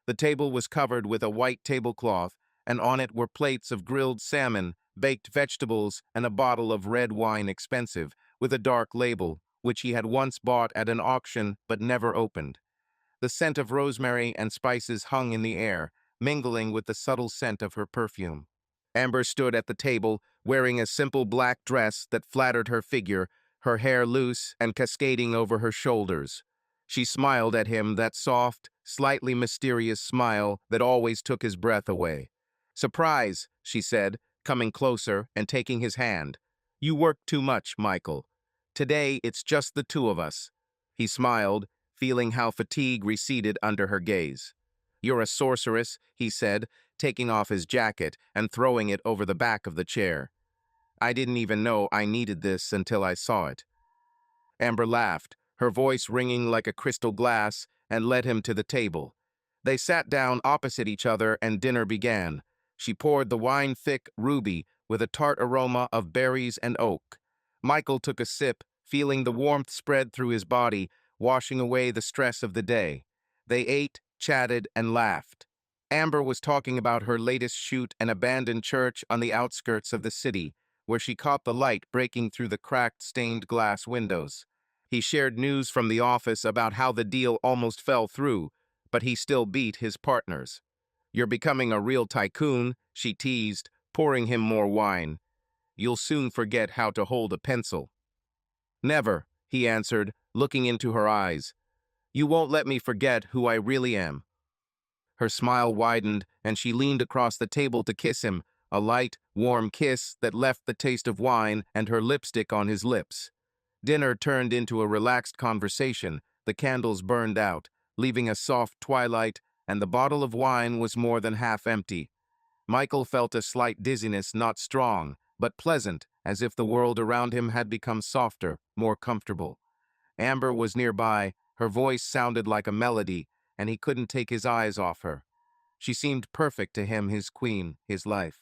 The table was covered with a white tablecloth, and on it were plates of grilled salmon, baked vegetables, and a bottle of red wine, expensive, with a dark label, which he had once bought at an auction but never opened. The scent of rosemary and spices hung in the air, mingling with the subtle scent of her perfume. Amber stood at the table, wearing a simple black dress that flattered her figure, her hair loose and cascading over her shoulders. She smiled at him, that soft, slightly mysterious smile that always took his breath away. Surprise, she said, coming closer and taking his hand. You work too much, Michael. Today it's just the two of us. He smiled, feeling how fatigue receded under her gaze. You're a sorceress, he said, taking off his jacket and throwing it over the back of the chair. I didn't even know I needed this until I saw it." Amber laughed, her voice ringing like a crystal glass, and led him to the table. They sat down opposite each other and dinner began. She poured the wine thick, ruby, with a tart aroma of berries and oak. Michael took a sip, feeling the warmth spread through his body, washing away the stress of the day. They ate, chatted, and laughed. Amber was talking about her latest shoot, an abandoned church on the outskirts of the city, where she caught the light breaking through the cracked stained glass windows. He shared news from the office about how the deal almost fell through, but he still beat his partners. "You're becoming a real tycoon," she teased, pouring him more wine. "You'll soon forget how to hold a pencil." "Never," he answered, looking into her eyes. "You won't let me forget who I really am." Her smile widened, and she leaned across the table to kiss him, a light, warm kiss that left the taste of wine and her lipstick on his lips. Dinner turned into a relaxed conversation. The candles burned out, leaving a soft twilight, and the bottle of wine was more than half empty. Michael felt a slight dizziness, not strong, but pleasant, as if the world around him had become softer, more comfortable. Amber was nearby, her voice sounded like a melody, and he couldn't take his eyes off her. She seemed perfect to him, his queen, his life.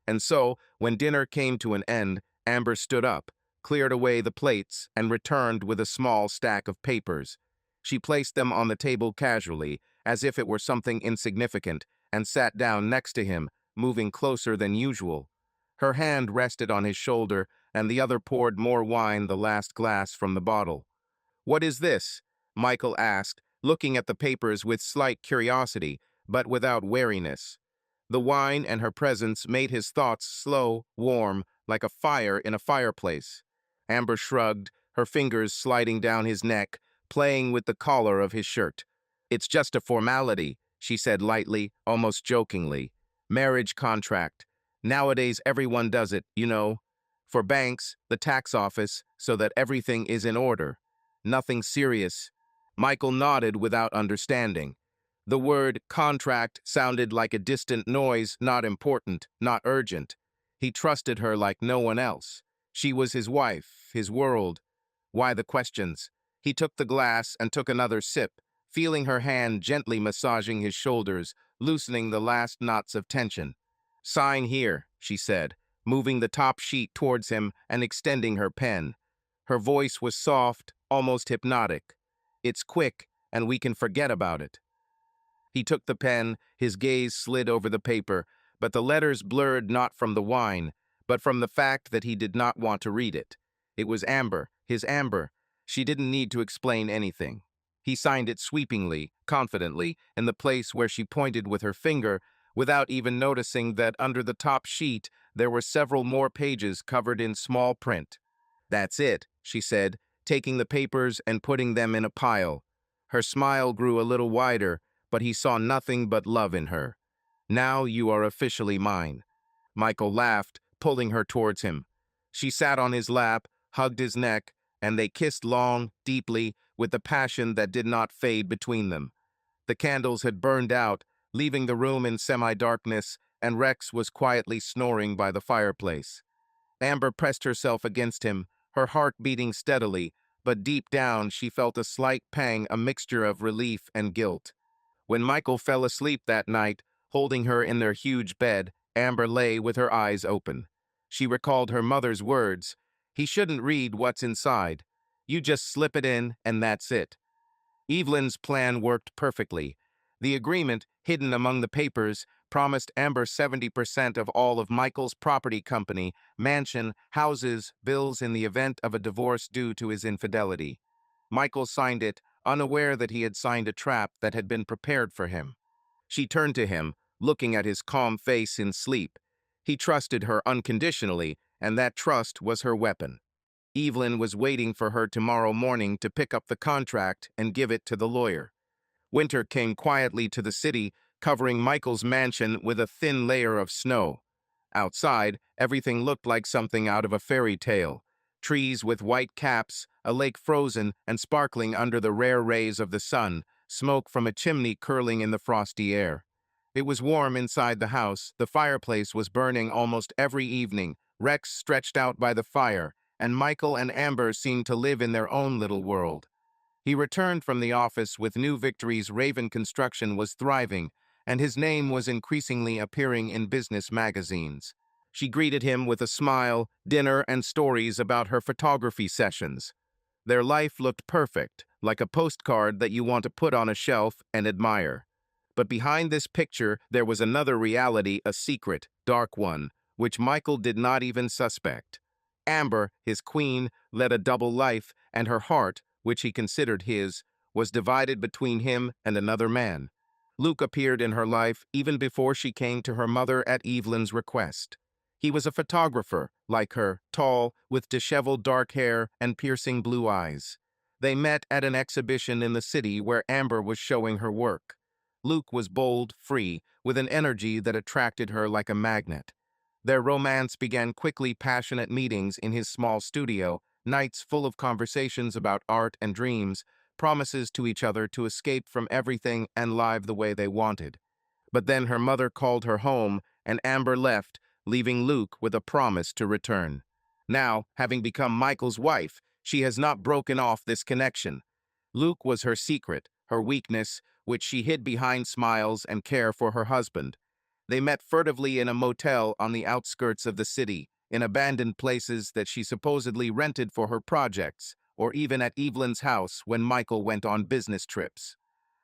And so, when dinner came to an end, Amber stood up, cleared away the plates, and returned with a small stack of papers. She placed them on the table casually, as if it were something insignificant, and sat down next to him, moving closer than usual. Her hand rested on his shoulder, and the other poured more wine, the last glass from the bottle. "What is this?" Michael asked, looking at the papers with slight curiosity, but without wariness. The wine and her presence made his thoughts slow, warm, like a fire in a fireplace. Amber shrugged, her fingers sliding down his neck, playing with the collar of his shirt. "It's just a formality," she said lightly, almost jokingly. "Marriage contract. Nowadays everyone does it, you know. For banks, the tax office, so that everything is in order. Nothing serious." Michael nodded without understanding. The word contract sounded like a distant noise, not important, not urgent. He trusted her like no one else. She was his wife, his world. Why the questions? He took the glass and took another sip, feeling her hand gently massaging his shoulders, loosening the last knots of tension. "Sign here," she said, moving the top sheet towards him and extending her pen. Her voice was soft, almost hypnotic. "It's quick, and we can forget about it." He took the pen, his gaze slid over the paper, but the letters blurred not from the wine, but from the fact that he did not want to read it. It was Amber, his Amber. She didn't need to explain anything. He signed it sweepingly, confidently, in the place where she pointed with her finger, without even noticing that under the top sheet there were several more pages covered in small print. "That's it," she said, taking the papers and putting them in a pile. Her smile grew a little wider, but he saw nothing but love in her. "Now you are officially mine." Michael laughed, pulling her towards him. She sat on his lap, hugged his neck, and they kissed long, deeply, with the passion that did not fade between them. The candles had burned out, leaving the room in semi-darkness, and Rex was quietly snoring by the fireplace. Amber pressed herself against him, her heart beating steadily, but deep down she felt a slight pang, a mixture of relief and guilt. When Michael fell asleep that night, holding her in their huge bed, Amber lay with her eyes open. She recalled her mother's words. "He shouldn't read what's inside. You just slip it in, and that's it." Evelyn's plan worked perfectly. The agreement, hidden among the papers, promised Amber 70% of all of Michael's property company, mansion, houses, bills in the event of a divorce due to his infidelity. Michael signed it, unaware that he had signed a trap that had been prepared for him. She turned to him, looking at his calm face in sleep. He trusted her unconditionally, and that trust was her weapon. Evelyn was waiting for her tomorrow morning to pick up the contract and give it to the lawyer. Winter came quietly to the city, covering Michael's mansion with a thin layer of snow. Outside, everything looked like something out of a fairy tale. Trees with white caps, a lake frozen and sparkling under the rare rays of the sun, smoke from a chimney curling in the frosty air. It was warm inside the house. The fireplace was burning almost every evening, Rex stretched out by the fire, and Michael and Amber seemed to live in their own little world. He returned from the office with new victories. Raven Construction was thriving, and his name was increasingly appearing in business magazines. She greeted him with a smile, dinner, and stories about her photography sessions. Their life looked perfect, like a postcard that you want to put on a shelf and admire. But behind this picture, there was another reality, a secret, dark one, which Michael did not even suspect. Amber, his queen, led a double life, and her heart, which he considered his, was divided between him and another man. Luke appeared in her life even before she came to her mother at Evelyn's request. He was a photographer, like her, tall, with disheveled dark hair and piercing blue eyes. They met at an exhibition in the city where Amber was showing her work. Luke was bold, free, with an energy that attracted her like a magnet. Their romance began quickly. Passionate meetings in his small studio, nights full of conversations about art and dreams, promises to each other to escape from everything and live the way they wanted. But then her mother called her home, and Amber left, leaving Luke with a promise to return. Now, having become Michael's wife, she has not broken off this connection. Luke was her secret, her weakness, which she hid behind smiles and care for her husband. They met furtively in a motel on the outskirts of the city, in abandoned places that she supposedly rented for her projects, or even at Evelyn's house when Michael went on business trips.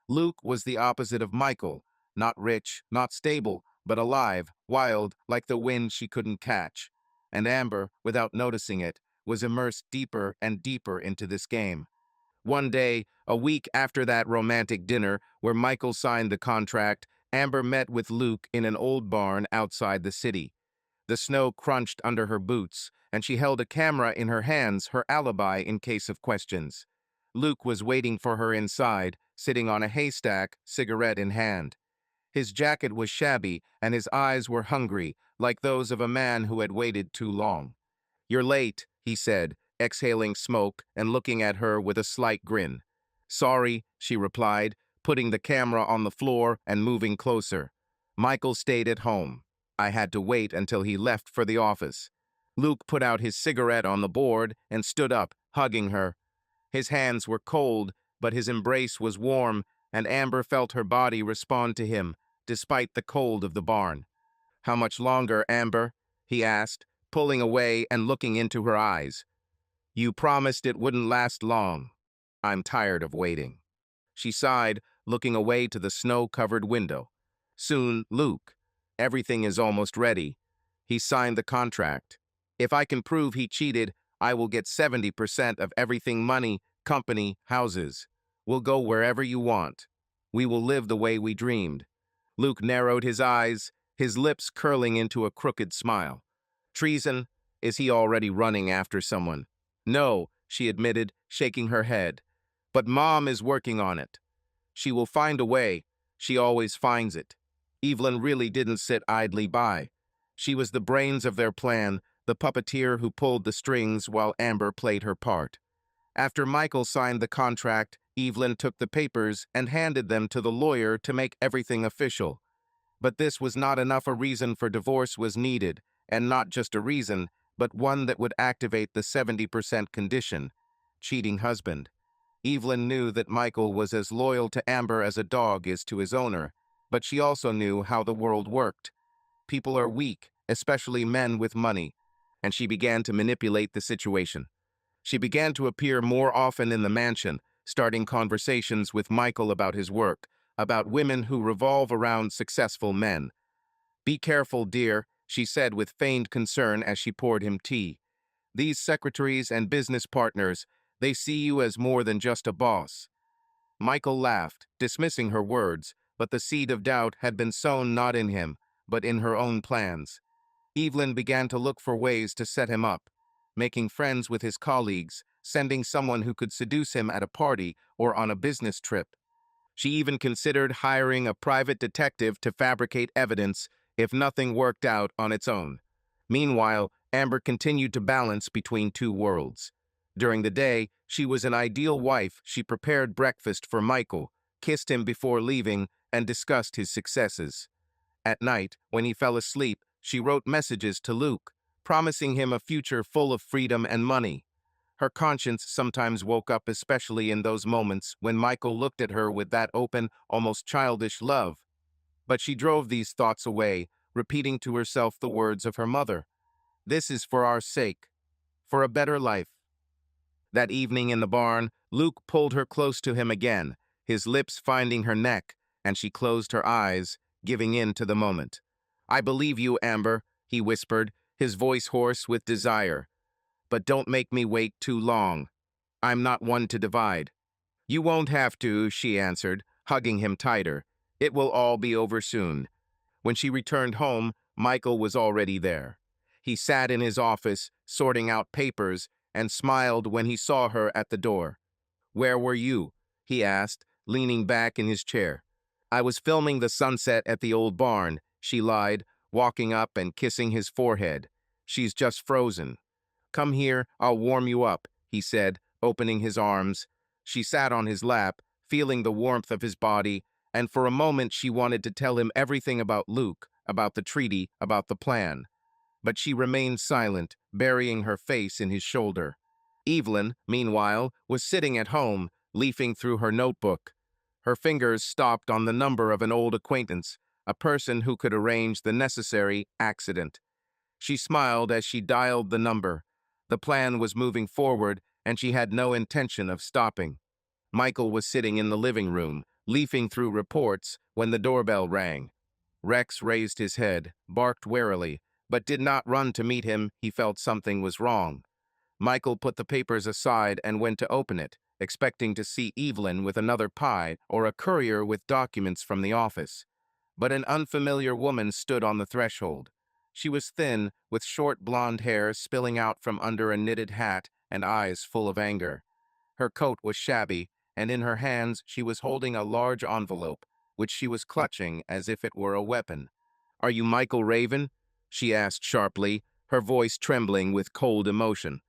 Luke was the opposite of Michael, not rich, not stable, but alive, wild, like the wind she couldn't catch. And Amber, without noticing it, was immersed deeper and deeper into this game. One day, a week after that romantic dinner where Michael signed the contract, Amber met with Luke in an old barn outside the city. The snow crunched under her boots, and she held a camera in her hands, her alibi in case of questions. Luke was waiting for her inside, sitting on a haystack, cigarette in hand. His jacket was shabby, and his eyes were hungry, like those of a man who had waited too long. "You're late," he said, exhaling smoke and looking at her with a slight grin. "Sorry," she replied, putting the camera on the floor and moving closer. "Michael stayed at home. I had to wait until he left for the office." Luke put out his cigarette on the board and stood up, hugging her. His hands were cold, but his embrace was warm, and Amber felt her body respond to him, despite the cold of the barn. "How much longer, Amber?" he asked, pulling away and looking into her eyes. "You promised it wouldn't last long. I'm tired of waiting." She sighed, looking away to the snow-covered window. "Soon, Luke. Everything is almost ready. He signed the contract. If I can prove he cheated, I will get 70% of everything: money, company, houses. We'll go wherever you want. We will live the way we dreamed." Luke narrowed his eyes, his lips curling into a crooked smile. "Treason? Is he already running after someone?" "No," she admitted, shaking her head. "But Mom is working on it. She will find a way. She always finds it." Evelyn really didn't sit idly by. She was the brains of their plan, the puppeteer who pulled the strings while Amber played her part. After Michael signed the contract, Evelyn took the papers and handed them to the lawyer to make everything official. But this was not enough. A reason for divorce was needed, and not just a reason, but one that would activate the 70% condition: cheating husband. Evelyn knew that Michael was as loyal to Amber as a dog is to his owner, but she also knew how the world worked. People are weak, especially men with money, and she began to manipulate the situation. She began to appear more often in the mansion, starting conversations with Michael about his work, about women who revolve around successful men. "Be careful, dear," she said with feigned concern as she poured him tea. "These secretaries and business partners, they see you as more than just a boss." Michael laughed, dismissing her words, but the seed of doubt had been sown not in him, but in her own plans. Evelyn began to look for ways to set him up, making friends with his colleagues, sending someone who could seduce him at a party or on a business trip. She even considered hiring a private detective to fabricate evidence if nothing worked out on its own. Meanwhile, Amber continued to balance between two worlds. During the day, she was an ideal wife. She prepared breakfast for Michael, kissed him before leaving, and discussed his successes. At night, when he fell asleep, she wrote messages to Luke, promising him a future full of freedom and money. Her conscience sometimes woke up, especially in those moments when Michael looked at her with that open, almost childish love. But she drove these thoughts away, repeating to herself the words of her mother. This is for our sake, for a better life. That evening in the barn, Luke pulled her close to him again, his lips finding her neck, and she closed her eyes, giving in to the moment. I believe you, Amber, he whispered, his voice hoarse with desire. But don't make me wait too long. I'm not one to divide. You won't have to, she answered, hugging him tighter. It will all be over soon. When she returned home, Michael was already there. He sat in his office, sorting out papers, and smiled when he saw her at the door. Where were you? He asked, leaning back in his chair. I was filming the sunset at the old barn, she lied, walking up and kissing his forehead. She's just frozen. Come here, I'll warm you up, he said, opening his arms. She sat on his lap, feeling the warmth of his body, and for a moment she wanted to tell him everything about Luke, about the treaty, about the plan. But she remained silent, burying her face in his shoulder. Evelyn, meanwhile, was sitting at home, leafing through her notebook. Her fingers stopped on the number of an old acquaintance, a person who could arrange the necessary accident. She smiled as she dialed the number. The plan was moving forward, and she had no intention of stopping. Michael was sitting in the living room, leafing through reports, when the doorbell rang. Rex raised his head, barked warily, but did not run to meet him. He felt something was wrong. Michael put the papers aside and went to open it, expecting to see Evelyn with another pie or a courier with documents from the office. But an unfamiliar woman stood on the threshold. She was thin, with short blonde hair spilling out from under a knitted hat and eyes full of anger. Her coat was shabby, and in her hands she was holding a large envelope, which she was clutching as if it were a weapon. Are you Michael Raven? She asked sharply, her voice trembling with cold emotion.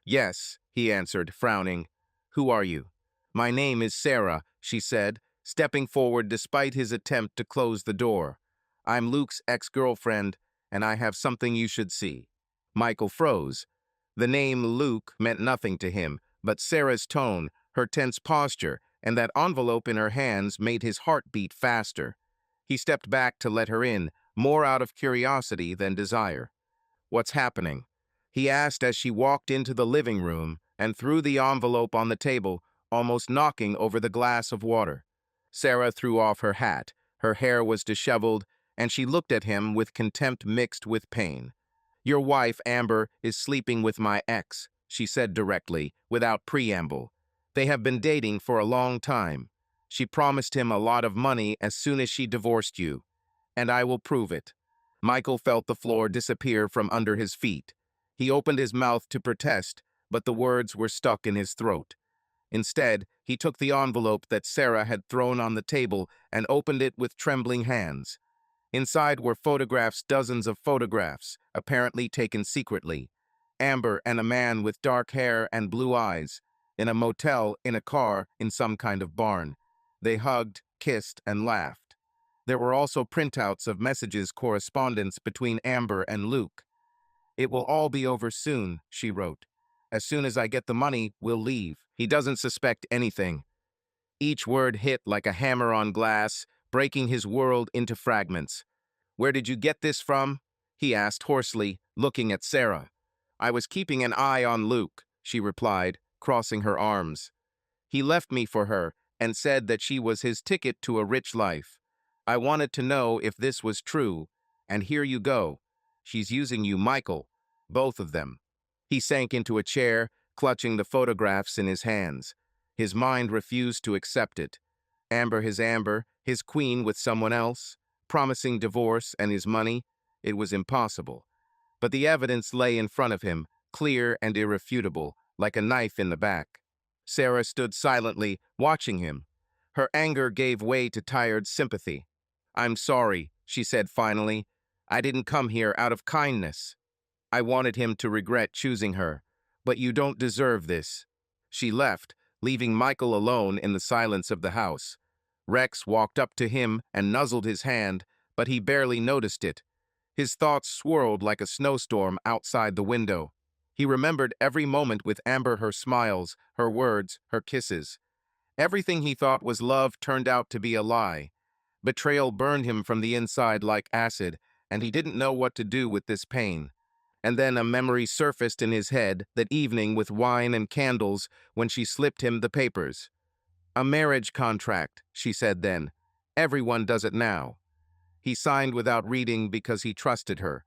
Yes, he answered, frowning. Who are you? My name is Sarah, she said, stepping forward despite his attempt to close the door. I'm Luke's ex-girlfriend, and I have something you should see. Michael froze. The name Luke meant nothing to him, but Sarah's tone, her tense posture, and that envelope in her hands made his heart beat faster. He stepped back to let her in, more out of curiosity than desire. What's happening? He asked as she walked into the living room and threw the envelope on the table, almost knocking over the glass of water. Sarah threw off her hat. Her hair was disheveled, and she looked at him with contempt mixed with pain. Your wife, Amber, is sleeping with my ex, she said directly, without preamble. They have been dating for a long time. She promised him a lot of money as soon as she divorced you. And I will prove it. Michael felt the floor disappear from under his feet. He opened his mouth to protest, but the words were stuck in his throat. Instead, he took the envelope that Sarah had thrown on the table and opened it with trembling hands. Inside were photographs, dozens of photographs, apparently taken secretly. Amber and a man with dark hair and blue eyes, in a motel, in a car, in some kind of barn. They hugged, kissed, and laughed. There were also printouts of messages, correspondence between Amber and Luke. It will all be over soon, she wrote. As soon as I get the money, we'll leave. He doesn't suspect anything. Each word hit like a hammer on glass, breaking his world into fragments. Where did you get this from? He asked hoarsely, looking at Sarah. I was keeping an eye on Luke, she replied, crossing her arms. He left me for her and said that she was his ticket to a rich life. I wanted to know if this was true, and here you go. She's using you, Michael. Both of them. He sank into a chair, clutching the photographs in his hands. His mind refused to accept it. Amber, his queen with someone else, promising divorce and his money. It was impossible. But the evidence lay in front of him, clear and irrefutable, like a knife in the back. Sarah stood silently, watching him. Her anger gave way to tired sympathy. I'm sorry, she said finally. I didn't come here out of kindness. I wanted him to regret choosing her, but you don't deserve this. She left, leaving Michael alone in the silence of the house. Rex walked up to him and nuzzled his hand, but he barely noticed it. His thoughts swirled like a snowstorm outside the window. He remembered every moment with Amber, her smiles, her words, her kisses. Everything he thought was love turned out to be a lie. Betrayal burned him from the inside like acid, and he didn't know what to do with this pain. And then a memory surfaced in his head that evening with wine and candles when she slipped him the papers. "A marriage contract," she said then. "Everyone does it now." He signed without reading because he trusted her.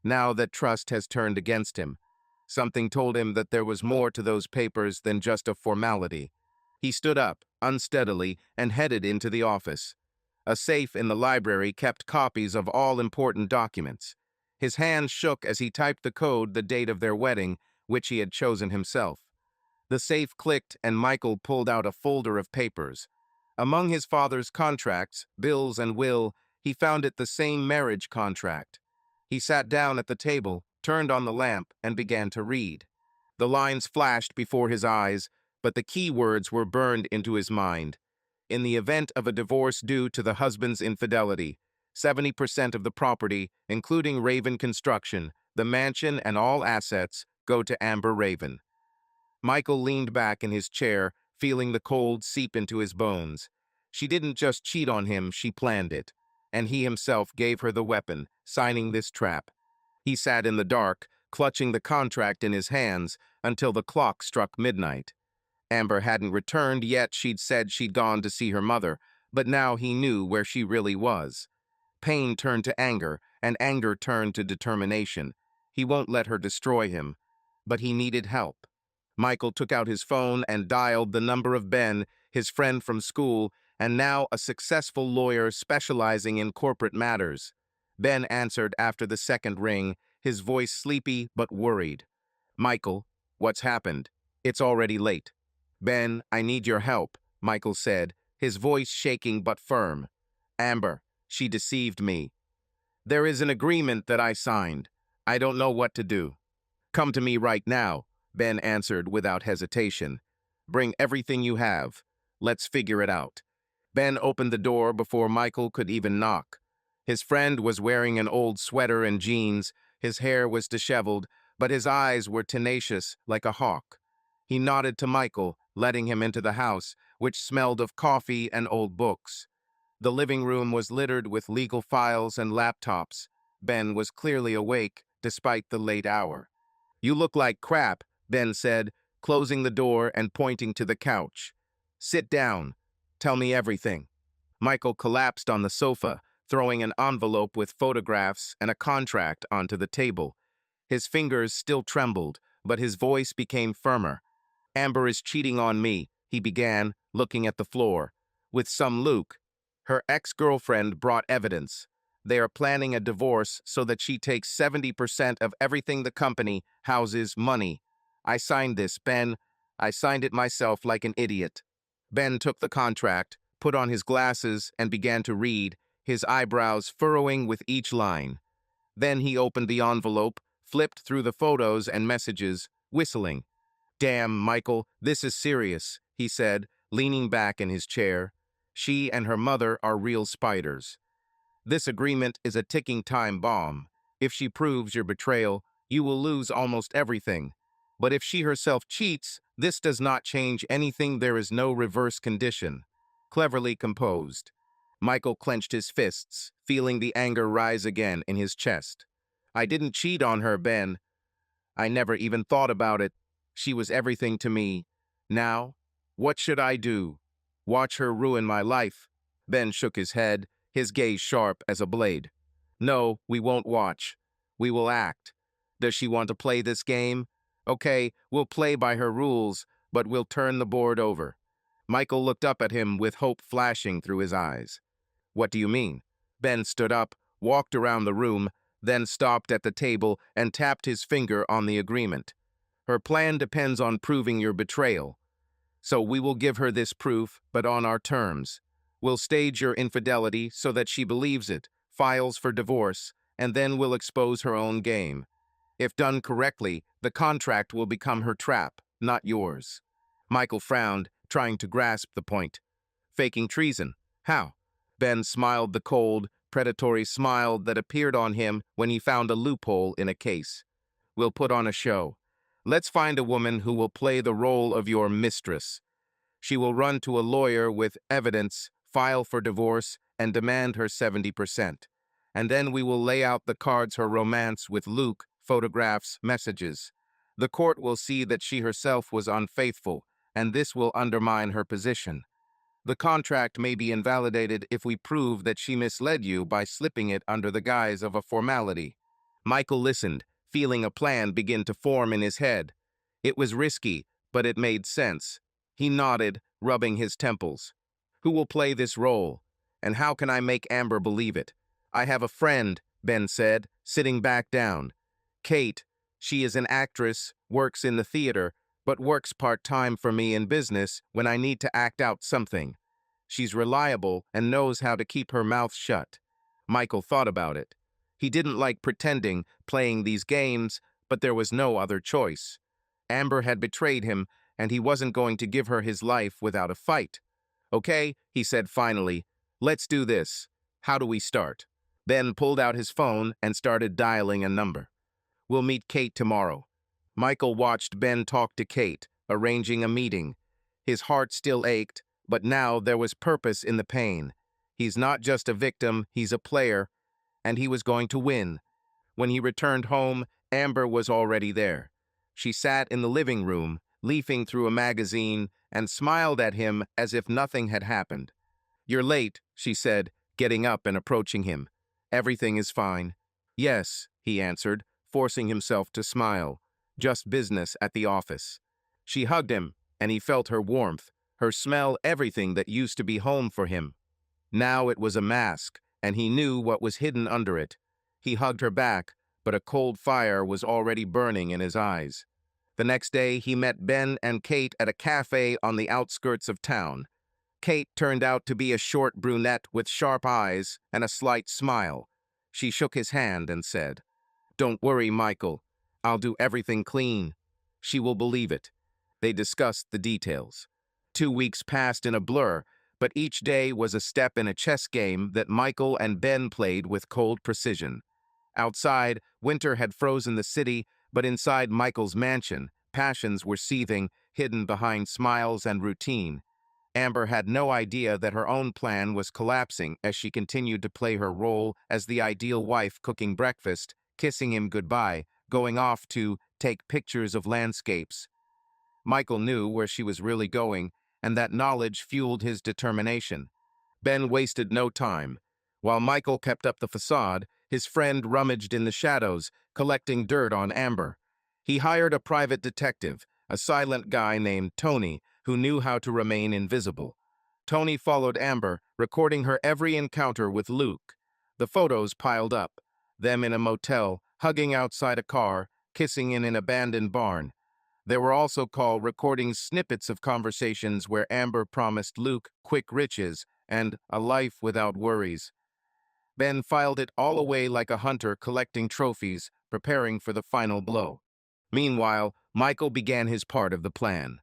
Now that trust has turned against him. Something told him that there was more to those papers than just a formality. He stood up, unsteadily, and headed into the office. A safe in the library kept copies of all important documents. His hand shook as he typed the code, the date of their wedding, which he had chosen himself. The safe clicked and Michael pulled out a folder of papers. Among his father's contracts, bills, and will, he found it the same marriage contract. He sat down at the table, turned on the lamp, and began to read. The lines flashed before his eyes, but the key words were burned into his mind. In the event of a divorce due to the husband's infidelity, 70% of the property, including Raven Construction, the mansion, and all assets, go to Amber Raven. Michael leaned back in his chair, feeling the cold seep into his bones. She didn't just cheat on him, she planned it. And he himself gave her the weapon, signing this trap. He sat in the dark, clutching the contract in his hands, until the clock struck midnight. Amber hadn't returned yet. She'd said she'd gone to see her mother, but now he knew where she really was. Pain turned to anger, and anger turned to determination. He won't let her destroy him, but he needed help. Michael took out his phone and dialed the number of Ben, his friend from school, and now a successful lawyer specializing in corporate matters. Ben answered after the second ring, his voice sleepy but worried. "Michael, what's happened? It's already late." "Ben, I need your help," Michael said, his voice shaking but firm. "Amber, she deceived me. There is an agreement that I signed. I don't know what to do." "Come to me right now," Ben answered without hesitation. "Bring everything you have. Let's figure it out." Ben opened the door before Michael could even knock. His friend was wearing an old sweater and jeans. His hair was disheveled, but his eyes were tenacious like a hawk. He nodded to Michael, letting him into the house, which smelled of coffee and old books. The living room was littered with legal files and laptops. Ben was clearly awake, despite the late hour. "You look like crap," Ben said, closing the door and pointing to the couch. "Sit down. Tell me everything." Michael collapsed on the sofa, throwing an envelope with photographs and a contract onto the table. His fingers still trembled, but his voice became firmer. "Amber is cheating on me," he began, looking at the floor. "With some Luke. Her ex-girlfriend brought evidence. They are planning a divorce so that she takes 70% of everything the company, houses, money. I signed this, Ben. I signed it myself like an idiot." Ben took the contract, put on his glasses, and began to read, his eyebrows furrowing with each line. Then he opened the envelope, flipped through the photos and messages, whistling. "Damn, Michael, this is serious," he said, leaning back in his chair. "She and her mother are real spiders. This agreement is a ticking time bomb. If she proves your betrayal, you will lose almost everything. But if she herself cheats, this does not change anything. There is no reverse condition." Cleverly composed. Michael clenched his fists, feeling the anger rise again in his chest. "I didn't cheat on her, Ben. I never even thought about it. She was everything to me. Now, what should I do? Watch her ruin my life?" Ben shook his head, his gaze sharp as a blade. "No, we won't watch. We will act. Does she want to play this game? Okay, we'll play by her rules, but we'll turn the board over." Michael looked up at him with hope flashing through his eyes. "What do you mean?" Ben stood up, walked around the room, then stopped at the table and tapped his finger on the agreement. "Her plan depends on proving your betrayal. So we will give her this proof, but on our terms. We'll stage your infidelity so that she believes it, files for divorce, and then we'll expose her own game. If done correctly, the contract will become her trap, not yours." Michael frowned, trying to grasp the point. "Faking treason? How?" Ben smiled the cold, predatory smile that appeared on him when he found a loophole in a case. We'll put on a show. Let's find a woman who will play the role of your mistress. She will run to a lawyer with evidence, file for divorce, and demand her 70%. And then we will lay out the cards her romance with Luke, photographs, messages. The court will see that she herself was unfaithful, and this will undermine her position. The contract may be invalidated if we prove that she misled you by slipping it under the guise of a formality. Michael listened, feeling a plan begin to form in his head. It was risky, but it made sense. He nodded, rubbing his temples. Who will play this role? And how can I make Amber believe it? I have a friend, Ben said, sitting back down. Kate. She is an actress, works in the theater, but works part-time for me in business when I need to act out something. She's reliable and knows how to keep her mouth shut. Michael thought about it. He didn't like pretending, playing these games, but there was no other choice. Amber had betrayed him, and he wasn't going to give her his life without a fight. Okay, he said finally, let's do this. How do we start? Ben pulled out his phone and started dialing a number. We'll meet Kate tomorrow. Michael watched Ben talk to Kate, arranging a meeting. His heart still ached, but now there was purpose in the pain. He's not just a victim, he's a player, and he was going to win. When he returned home, Amber was already there. She sat in the living room, leafing through a magazine, and smiled at him as if nothing had happened. You're late, she said, getting up and approaching him. Everything is fine. Yes, he answered, forcing himself to smile. Just business at the office. She hugged him, and he felt her warmth, her smell, everything that used to be home for him. Now it was a mask, and he knew what was hidden under it. He hugged her back, but a cold fire was already burning in his eyes. The next day, he met Ben and Kate at a cafe on the outskirts of town. Kate turned out to be a short brunette with sharp eyes and a slight smile. She shook his hand and said, "Don't worry, Michael. I'll do everything clean." She will believe it. They discussed the details. 2 weeks passed in a blur, but each day was a step in a chess game that Michael and Ben played with cold precision. Outside, winter had frozen the city, but inside Michael's mansion, passions were seething, hidden behind smiles and routine. Amber had no idea that her own plan was collapsing as she continued to play her role as the ideal wife, cooking breakfast, kissing him goodbye, going off to take pictures of landscapes. Michael knew where she was really going, and that knowledge fueled his determination. Ben wasted no time. While Michael kept up the facade, his friend rummaged in the shadows, collecting dirt on Amber. He hired a private detective, a silent guy named Tony, who knew how to remain invisible. Tony followed Amber, recording her every encounter with Luke. The photos piled up, them in a motel, hugging outside a car, kissing in an abandoned barn. There were also call recordings, snippets of conversations where Amber promised Luke quick riches and a life without worries. Ben filed it all away like a hunter collecting trophies, preparing for the final blow. Meanwhile, Michael began his part of the plan.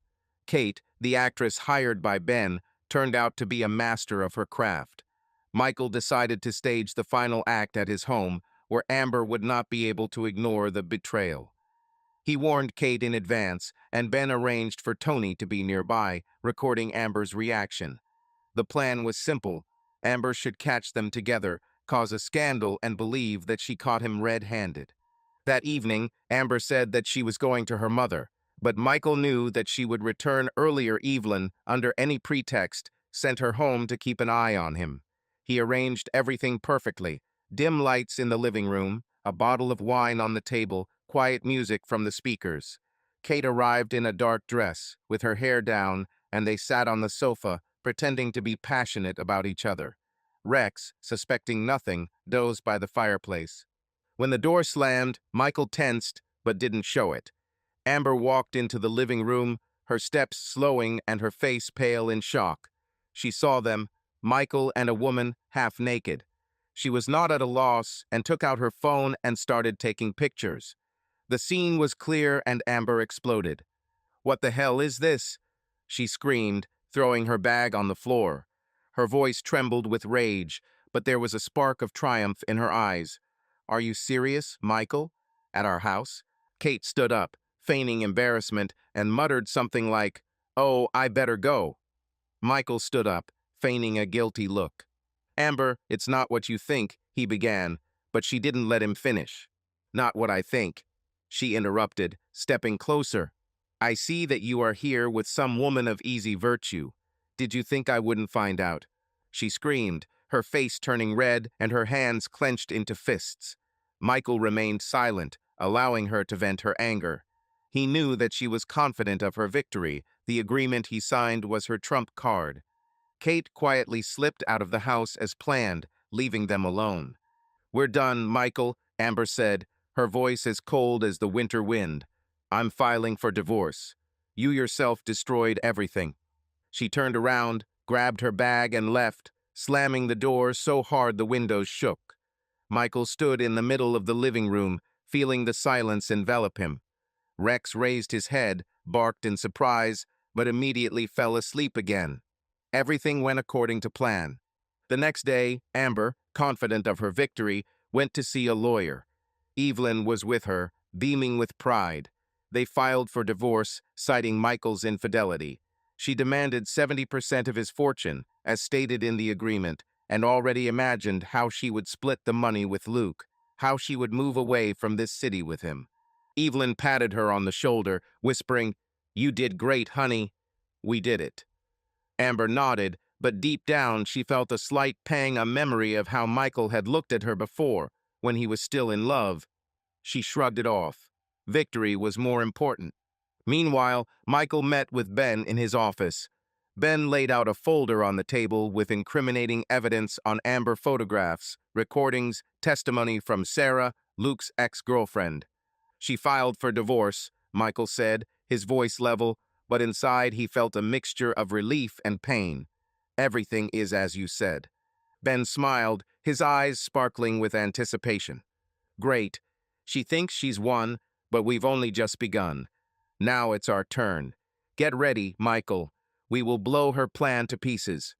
Kate, the actress hired by Ben, turned out to be a master of her craft. Michael decided to stage the final act at his home, where Amber would not be able to ignore the betrayal. He warned Kate in advance, and Ben arranged for Tony to be nearby, recording Amber's reaction. The plan was simple. Amber should catch them together, cause a scandal, and believe that she caught him red-handed. That evening, Amber said that she was going to her mother, but Michael knew that she would return earlier. Evelyn, under any pretext, sent her home to keep an eye on him. He arranged everything perfectly. Dim lights in the living room, a bottle of wine on the table, quiet music from the speakers. Kate arrived in a dark dress, with her hair down, and they sat on the sofa, pretending to be passionate about each other. Rex, suspecting nothing, dozed by the fireplace. When the door slammed, Michael tensed, but didn't show it. Amber walked into the living room, her steps slowing and her face pale in shock. She saw them, Michael and a woman, half naked. She was not at a loss and took out her phone and started taking pictures. The scene was clear and Amber exploded. "What the hell is this?" she screamed, throwing her bag on the floor. Her voice trembled with rage, but there was a spark of triumph in her eyes. "Are you serious, Michael? At our house?" Kate stood up, feigning embarrassment, and muttered something like, "Oh, I better go." Michael stood up, feigning a guilty look. "Amber, it's not what you think," he began, but she didn't let him finish. "Not what I think," she interrupted, stepping closer. "I see that you are here with some woman of easy virtue. Did you think I wouldn't find out?" She screamed, her face turning red and her hands clenched into fists. Michael remained silent, allowing her to vent her anger. He knew that she was confident of her victory. The agreement he signed was her trump card. Kate quietly slipped out of the house as planned, leaving them alone. "We're done, Michael," Amber said, her voice as cold as the winter wind. "I'm filing for divorce. You yourself destroyed everything." She turned around, grabbed her bag, and left, slamming the door so hard the windows shook. Michael stood in the middle of the living room, feeling the silence envelop him. Rex raised his head, barked in surprise, but immediately fell asleep again. Everything went according to plan. The next day, Amber, confident of her victory, went to see a lawyer. Evelyn was with her, beaming with pride. They filed for divorce, citing Michael's infidelity. She demanded 70% of his fortune, as stated in the agreement, and already imagined how she would split the money with Luke, how she would move away from this city with him. Evelyn patted her on the shoulder, whispering, "You did great, honey. We did it." Amber nodded, but deep down she felt a slight pang, a memory of how Michael had looked at her before, when he was still in love. She shrugged it off. Victory was more important. Meanwhile, Michael met with Ben in his office. Ben laid out a folder on the table with incriminating evidence on Amber photographs, recordings, testimony from Sarah, Luke's ex-girlfriend. "She filed for divorce," Michael said, his voice level, but inside he felt a mixture of relief and pain. "Everything is as you said." Ben smiled, his eyes sparkling with anticipation. "Great. She thinks she's won, but we've only just begun. Now it's our turn. Get ready, Michael. We will blow her plan to pieces."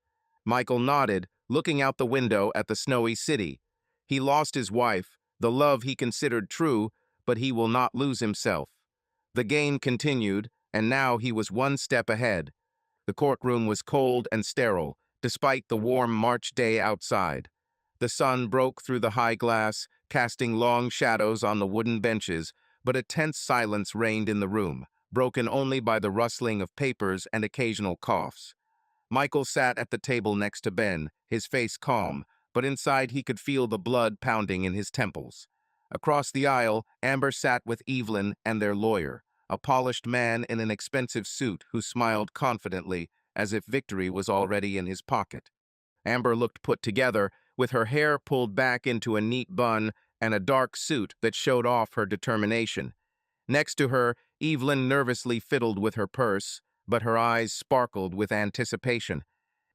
Michael nodded, looking out the window at the snowy city. He lost his wife, the love he considered true, but he will not lose himself. The game continued, and now he was one step ahead. The courtroom was cold and sterile, despite the warm March day outside. The sun broke through the high glass, casting long shadows on the wooden benches, but a tense silence reigned in the room, broken only by the rustling of papers and occasional coughs. Michael sat at the table next to Ben, his face calm, but inside he could feel the blood pounding in his temples. Across the aisle, Amber sat with Evelyn and their lawyer, a polished man in an expensive suit who smiled confidently, as if victory was already in his pocket. Amber looked put together, with her hair pulled back into a neat bun and a dark suit that showed off her determination. Next to her, Evelyn nervously fiddled with her purse, but her eyes sparkled with anticipation.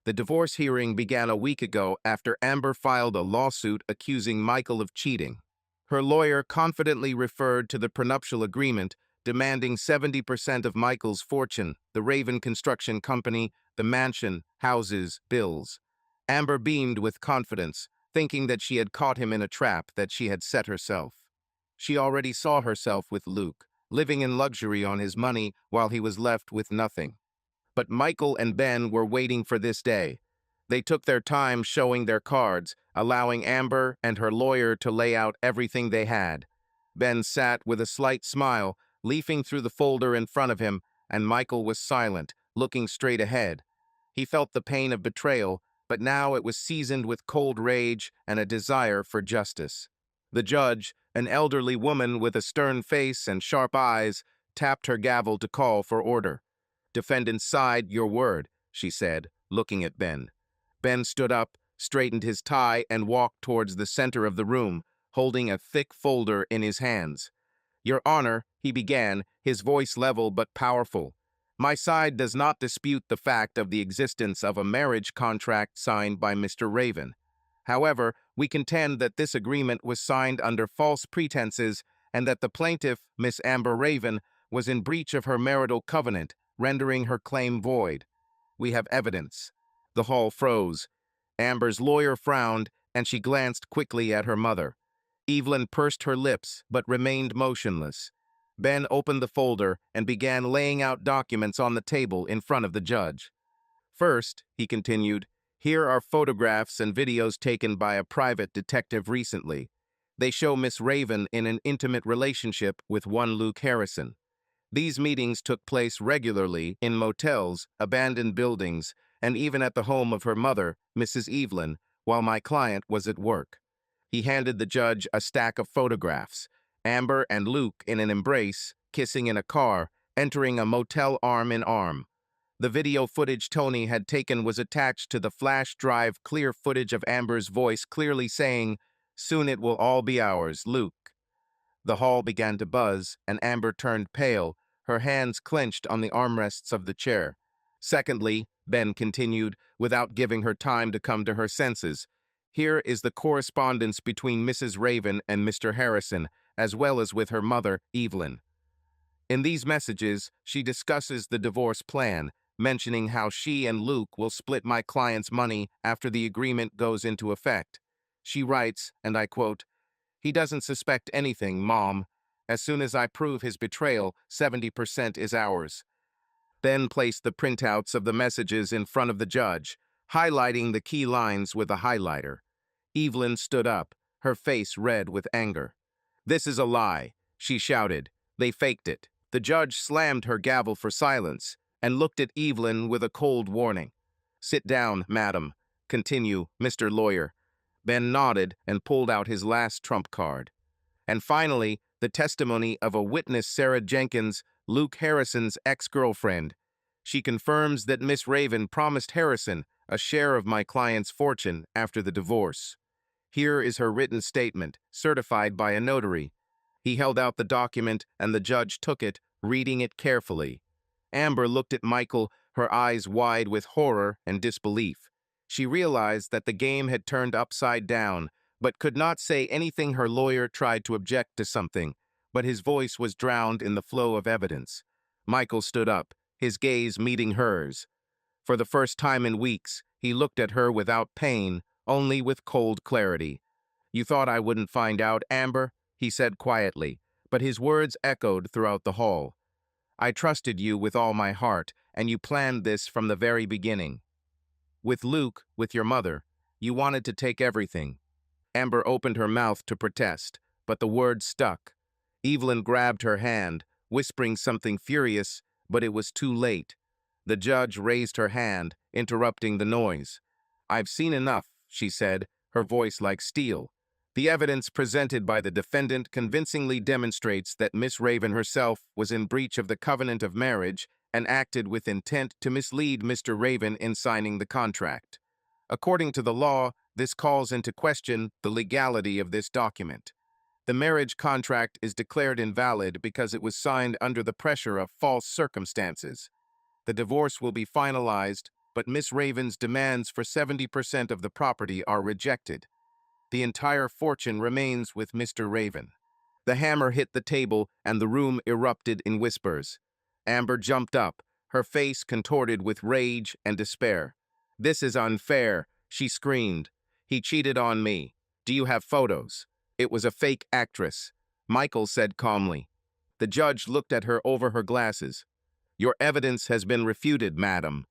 The divorce hearing began a week ago after Amber filed a lawsuit accusing Michael of cheating. Her lawyer confidently referred to the prenuptial agreement, demanding 70% of Michael's fortune, the Raven Construction Company, the mansion, houses, bills. Amber beamed with confidence, thinking that she had caught him in a trap that she had set herself. She already saw herself with Luke, living in luxury on his money while he was left with nothing. But Michael and Ben were waiting for this day. They took their time showing their cards, allowing Amber and her lawyer to lay out everything they had. Ben sat with a slight smile, leafing through the folder in front of him, and Michael was silent, looking straight ahead. He felt the pain of betrayal, but now it was seasoned with cold rage and a desire for justice. The judge, an elderly woman with a stern face and sharp eyes, tapped her gavel to call for order. "Defendant's side, your word," she said, looking at Ben. Ben stood up, straightened his tie, and walked towards the center of the room, holding a thick folder in his hands. "Your Honor," he began, his voice level but powerful, "my side does not dispute the fact of the existence of a marriage contract signed by Mr. Raven. However, we contend that this agreement was signed under false pretenses and that the plaintiff, Miss Amber Raven, was in breach of her marital covenant, rendering her claim void. We have evidence." The hall froze. Amber's lawyer frowned, and she glanced quickly at her mother. Evelyn pursed her lips, but remained motionless. Ben opened the folder and began laying out documents on the table in front of the judge. First, he continued, here are photographs and videos taken by a private detective recently. They show Miss Raven in an intimate relationship with one Luke Harrison. These meetings took place regularly in motels, abandoned buildings, and even at the home of her mother, Mrs. Evelyn, while my client was at work. He handed the judge a stack of photographs. Amber and Luke in an embrace, kissing in a car, entering a motel arm in arm. The video footage Tony had taken was attached to the flash drive, clear footage of Amber's voice clearly saying, "Soon it will all be ours, Luke." The hall began to buzz, and Amber turned pale, her hands clenched on the armrests of the chair. Secondly, Ben continued, without giving her time to come to her senses, here is the correspondence between Mrs. Raven and Mr. Harrison, as well as with her mother, Evelyn. In these messages, she discusses the divorce plan, mentioning how she and Luke will split my client's money after the agreement goes into effect. She writes, and I quote, "He doesn't suspect anything, Mom. As soon as I prove his betrayal, 70% is ours." Ben placed the printouts of the messages in front of the judge, highlighting the key lines with a highlighter. Evelyn stood up, her face red with anger. "This is a lie," she shouted. "They faked it." The judge slammed her gavel for silence and looked at Evelyn with a cold warning. "Sit down, madam. Continue, Mr. Lawyer." Ben nodded and pulled out his last trump card. And finally, the testimony of a witness, Sarah Jenkins, Luke Harrison's ex-girlfriend. She confirms that Miss Raven promised Harrison a share of my client's fortune after the divorce. Here is her written statement, certified by a notary. He held out the document, and the judge took it, reading it carefully. Amber looked at Michael, her eyes wide with horror and disbelief. She realized that the game had turned upside down, but could not say anything. Her lawyer tried to object to something, but his voice was drowned in the flow of evidence. Michael stood up, his gaze meeting hers. For the first time in weeks, he looked at her without pain, only with cold clarity. "You thought I wouldn't find out, Amber?" he said quietly, but his words echoed throughout the hall. "I trusted you with all my heart, and you planned this from the very beginning. With Luke, with your mother, you wanted to take everything." Amber opened her mouth to protest, but the words stuck. Evelyn grabbed her hand, whispering something furious, but it was too late. The judge raised her hand, interrupting the noise. "I've seen enough," she said, her voice like steel. "The evidence presented by the defendant convincingly demonstrates that Miss Raven herself was in breach of the covenant of marriage and acted with intent to mislead Mr. Raven in signing the contract. According to the law, this calls into question the legality of this document. The marriage contract is declared invalid because it was signed under the pressure of false circumstances. The divorce will be finalized, but Miss Raven's demands for 70% of the property are rejected. The entire fortune remains with Mr. Raven." The hammer hit the table, and the room erupted in whispers. Amber jumped up, her face contorted with rage and despair. "This is unfair," she screamed. "He cheated on me. Do you have photos?" "It was a fake actress," Michael said calmly. The judge looked at her over her glasses. "Your evidence has been refuted, madam.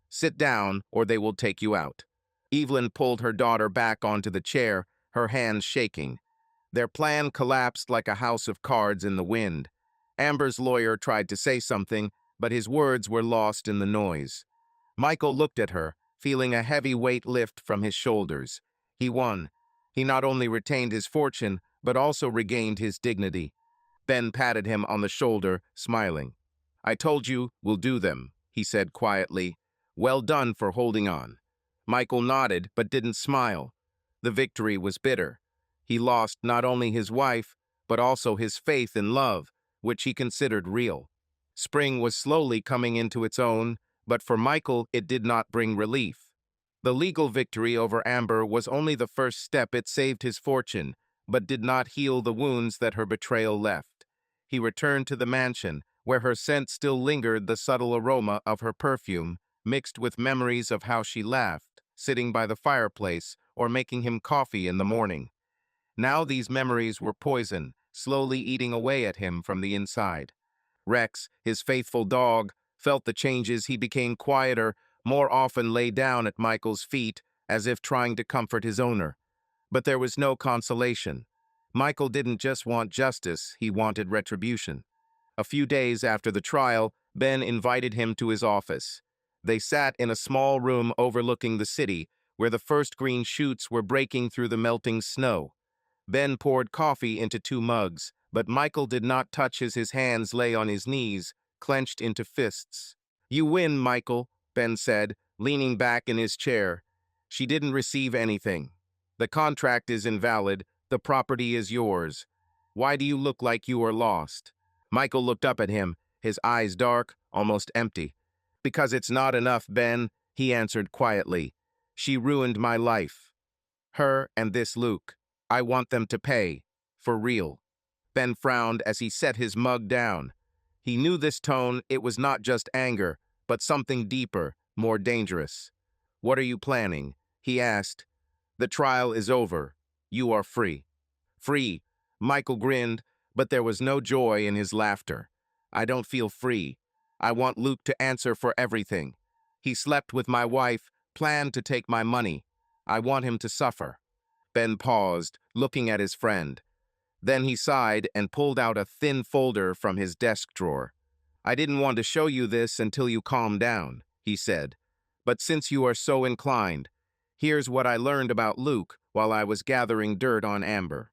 Sit down, or they will take you out." Evelyn pulled her daughter back onto the chair, her hands shaking. Their plan collapsed like a house of cards in the wind. Amber's lawyer tried to say something, but his words were lost in the noise. Michael looked at her, feeling a heavy weight lift from his shoulders. He won. He not only retained his fortune, but also regained his dignity. Ben patted him on the shoulder, smiling. "I told you we'll do them," he said quietly. "Well done for holding on." Michael nodded, but didn't smile. The victory was bitter. He lost not only his wife, but also his faith in love, which he considered real. Spring was slowly coming into its own, but for Michael it did not bring relief. The legal victory over Amber was only the first step. It saved his fortune, but did not heal the wounds that her betrayal left. He returned to the mansion, where her scent still lingered, the subtle aroma of her perfume, mixed with memories of how she laughed, sitting by the fireplace, or making him coffee in the morning. Now these memories were poison, slowly eating away at him from the inside. Rex, his faithful dog, felt the changes. He became quieter, more often lay down at Michael's feet, as if trying to comfort his owner. But there was no consolation. Michael didn't just want justice, he wanted retribution. A few days after the trial, Ben invited him to his office. They sat in a small room overlooking the city, where the first green shoots were breaking through the melting snow. Ben poured coffee into 2 mugs, but Michael did not touch his hands lay on his knees, clenched into fists. "You win, Michael," Ben said, leaning back in his chair. "She didn't receive anything. The contract is invalid, the property is yours. Why do you look like you are lost?" Michael looked up at him, his eyes dark, almost empty. "Because it's not enough, Ben," he answered quietly. "She ruined my life. Her and this Luke. I want them to pay. For real." Ben frowned as he set his mug down. He knew this tone. It was not just anger, but something deeper, more dangerous. "What are you planning?" he asked. "The trial is over. You are free." "Free?" Michael grinned, but there was no joy in his laughter. "I don't feel free. I want Luke to answer for everything. He slept with my wife, planned to take my money. I want him to suffer." Ben paused, looking at his friend. Then he sighed and pulled out a thin folder from his desk drawer. "I didn't want to show you this until you calmed down," he said. "But since you are so inclined, here's what I learned about Luke while I was gathering dirt on Amber."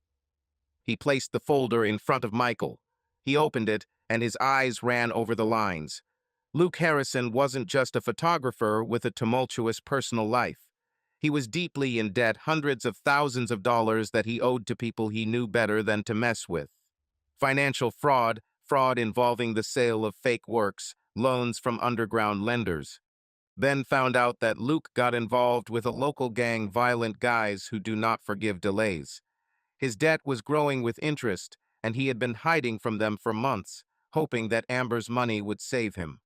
He placed the folder in front of Michael. He opened it, and his eyes ran over the lines. Luke Harrison wasn't just a photographer with a tumultuous personal life. He was deeply in debt, hundreds of thousands of dollars that he owed to people he knew better than to mess with. Financial fraud, fraud involving the sale of fake works, loans from underground lenders. Ben found out that Luke got involved with a local gang, violent guys who do not forgive delays. His debt was growing with interest, and he had been hiding from them for months, hoping that Amber's money would save him.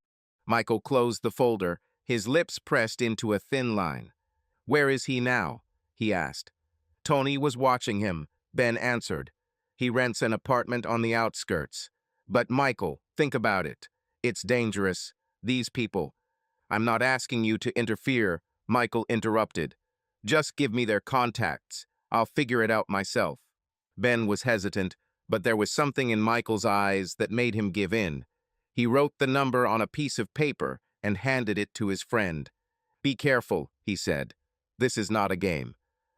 Michael closed the folder, his lips pressed into a thin line. "Where is he now?" he asked. Tony was watching him, Ben answered. "He rents an apartment on the outskirts." "But Michael, think about it. It's dangerous. These people." "I'm not asking you to interfere," Michael interrupted. "Just give me their contacts. I'll figure it out myself." Ben was hesitant, but there was something in Michael's eyes that made him give in. He wrote the number on a piece of paper and handed it to his friend. "Be careful," he said. "This is not a game."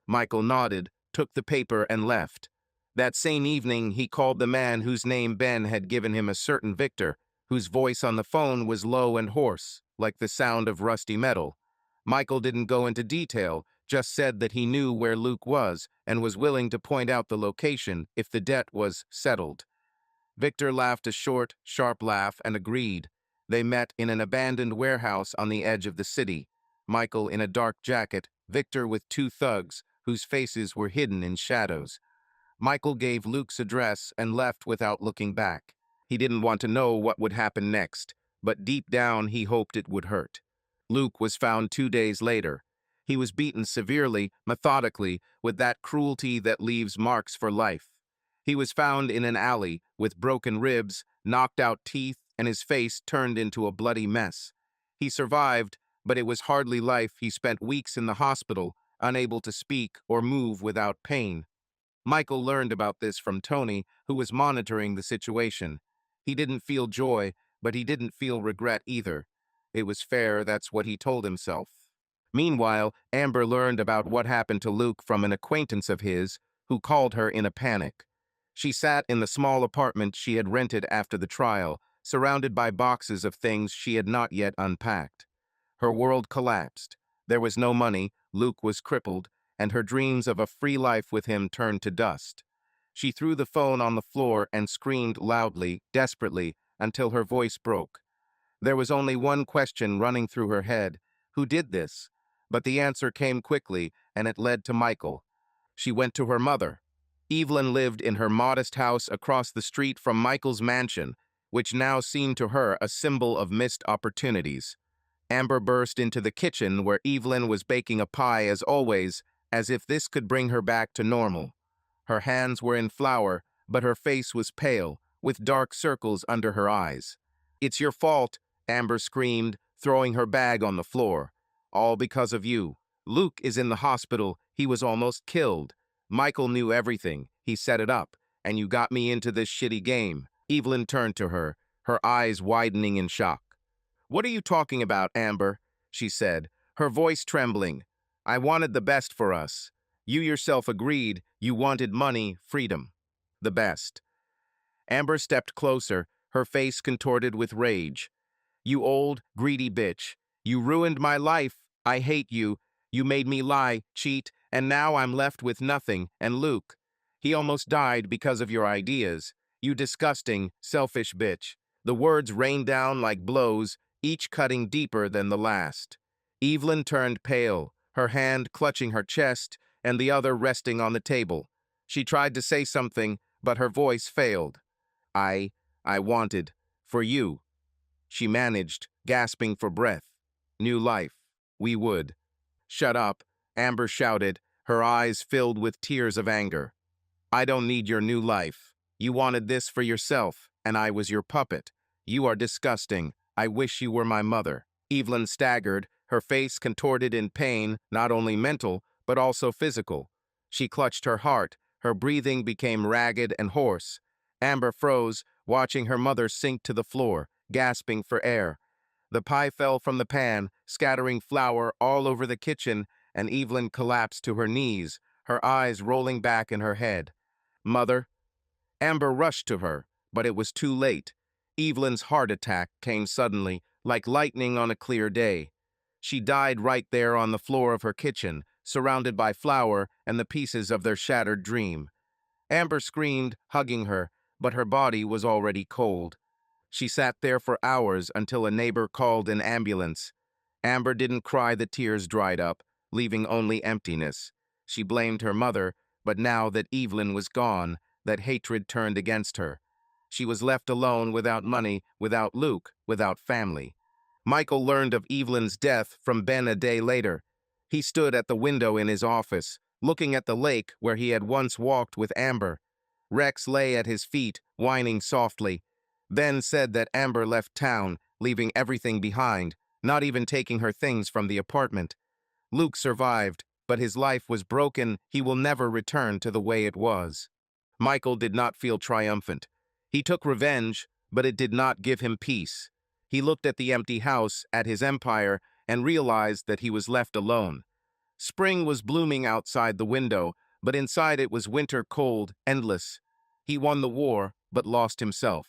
Michael nodded, took the paper, and left. That same evening, he called the man whose name Ben had given him, a certain Victor, whose voice on the phone was low and hoarse, like the sound of rusty metal. Michael didn't go into detail, just said that he knew where Luke was and was willing to point out the location if the debt was settled. Victor laughed a short, sharp laugh and agreed. They met in an abandoned warehouse on the edge of the city. Michael in a dark jacket, Victor with 2 thugs, whose faces were hidden in shadows. Michael gave Luke's address and left without looking back. He didn't want to know what would happen next, but deep down he hoped it would hurt. Luke was found 2 days later. He was beaten severely, methodically, with that cruelty that leaves marks for life. He was found in an alley, with broken ribs, knocked out teeth, and his face turned into a bloody mess. He survived, but it was hardly life. He spent weeks in the hospital, unable to speak or move without pain. Michael learned about this from Tony, who was monitoring the situation. He didn't feel joy, but he didn't feel regret either. It was fair, that's what he told himself. Meanwhile, Amber learned about what happened to Luke from an acquaintance of his, who called her in a panic. She sat in the small apartment she had rented after the trial, surrounded by boxes of things she had not yet unpacked. Her world collapsed. There was no money, Luke was crippled, and her dreams of a free life with him turned to dust. She threw the phone on the floor and screamed loudly, desperately, until her voice broke. There was only one question running through her head: who did this? But the answer came quickly, and it led to Michael. She went to her mother. Evelyn lived in her modest house across the street from Michael's mansion, which now seemed to her a symbol of missed opportunities. Amber burst into the kitchen where Evelyn was baking a pie as always, as if this could bring her back to normal. Her hands were in flour, but her face was pale, with dark circles under her eyes. "It's your fault," Amber screamed, throwing her bag on the floor. "All because of you. Luke is in the hospital. He was almost killed. Michael knew everything. He set it up, and you got me into this shitty game." Evelyn turned to her, her eyes widening in shock. "What are you talking about, Amber?" she said, her voice trembling. "I wanted the best for us. You yourself agreed you wanted money, freedom. The best." Amber stepped closer, her face contorted with rage. "You old, greedy bitch. You ruined my life. I hate you. You made me lie, cheat, and now I'm left with nothing. And Luke, he almost died because of your ideas. You disgusting, selfish bitch." The words rained down like blows, each cutting deeper than the last. Evelyn turned pale, her hand clutching her chest and the other resting on the table. She tried to say something, but her voice failed. I wanted, for you." She managed, gasping for breath. "New life. We would." "Shut up," Amber shouted, her eyes filled with tears of anger. "I don't need your new life. You wanted this for yourself, and I was your puppet. You are disgusting. I wish you were my mother." Evelyn staggered, her face contorted in pain, not only mental, but also physical. She clutched her heart, her breathing became ragged and hoarse. Amber froze, watching her mother sink to the floor, gasping for air. The pie fell from the pan, scattering flour all over the kitchen, and Evelyn collapsed to her knees, her eyes rolling back in her head. "Mother?" Amber rushed to her, but it was too late. Evelyn's heart attack came suddenly, like lightning on a clear day. She died right there on the floor of her kitchen, surrounded by flour and the pieces of their shattered dream. Amber screamed, hugging her, but her body was already cold. She sat there for hours until a neighbor called an ambulance. Amber didn't cry, the tears dried up, leaving only emptiness. She blamed her mother, but now that Evelyn was gone, that hatred turned against her. She was left alone, without money, without Luke, without family. Michael learned of Evelyn's death from Ben a day later. He stood at the window in his office, looking at the lake where he had once walked with Amber. Rex lay at his feet, whining softly. Ben said that Amber left town, leaving everything behind, not even taking her things from the apartment. Luke survived, but his life was broken. He will never return to the way it was. Michael did not feel triumphant. He took revenge, but it did not give him peace. He looked at the empty house, at his empire, and realized that he was left alone. Spring was blooming outside the window, but inside it was winter, cold, endless. He won the war, but lost himself.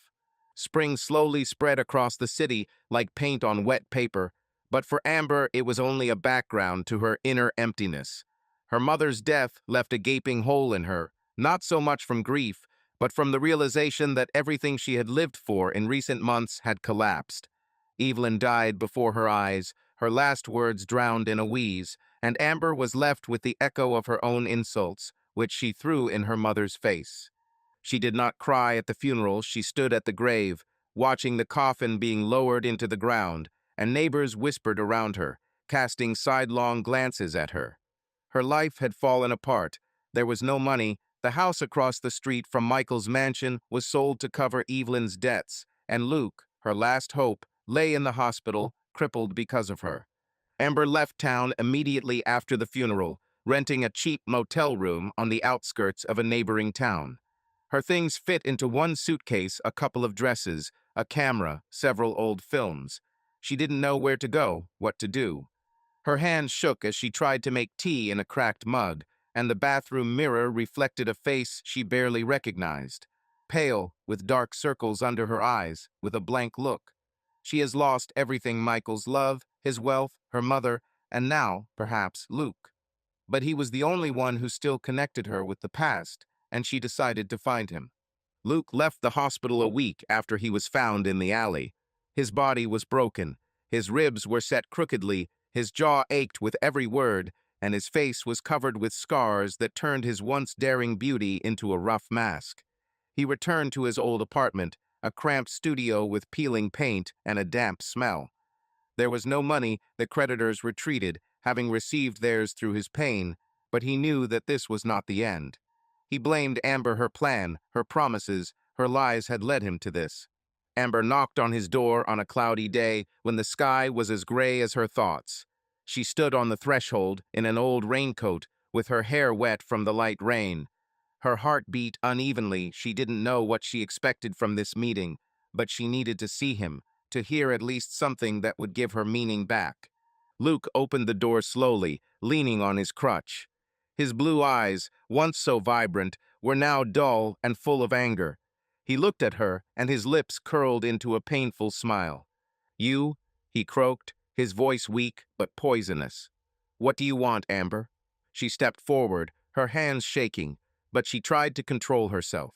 Spring slowly spread across the city like paint on wet paper, but for Amber it was only a background to her inner emptiness. Her mother's death left a gaping hole in her, not so much from grief, but from the realization that everything she had lived for in recent months had collapsed. Evelyn died before her eyes, her last words drowned in a wheeze, and Amber was left with the echo of her own insults, which she threw in her mother's face. She did not cry at the funeral. She stood at the grave, watching the coffin being lowered into the ground, and neighbors whispered around her, casting sidelong glances at her. Her life had fallen apart. There was no money. The house across the street from Michael's mansion was sold to cover Evelyn's debts, and Luke, her last hope, lay in the hospital, crippled because of her. Amber left town immediately after the funeral, renting a cheap motel room on the outskirts of a neighboring town. Her things fit into one suitcase: a couple of dresses, a camera, several old films. She didn't know where to go, what to do. Her hands shook as she tried to make tea in a cracked mug, and the bathroom mirror reflected a face she barely recognized. Pale, with dark circles under her eyes, with a blank look. She has lost everything: Michael's love, his wealth, her mother, and now, perhaps, Luke. But he was the only one who still connected her with the past, and she decided to find him. Luke left the hospital a week after he was found in the alley. His body was broken, his ribs were set crookedly, his jaw ached with every word, and his face was covered with scars that turned his once daring beauty into a rough mask. He returned to his old apartment, a cramped studio with peeling paint and a damp smell. There was no money. The creditors retreated, having received theirs through his pain, but he knew that this was not the end. He blamed Amber. Her plan, her promises, her lies had led him to this. Amber knocked on his door on a cloudy day when the sky was as gray as her thoughts. She stood on the threshold in an old raincoat, with her hair wet from the light rain. Her heart beat unevenly. She didn't know what she expected from this meeting, but she needed to see him, to hear at least something that would give her meaning back. Luke opened the door slowly, leaning on his crutch. His blue eyes, once so vibrant, were now dull and full of anger. He looked at her, and his lips curled into a painful smile. "You?" he croaked, his voice weak but poisonous. "What do you want, Amber?" She stepped forward, her hands shaking, but she tried to control herself.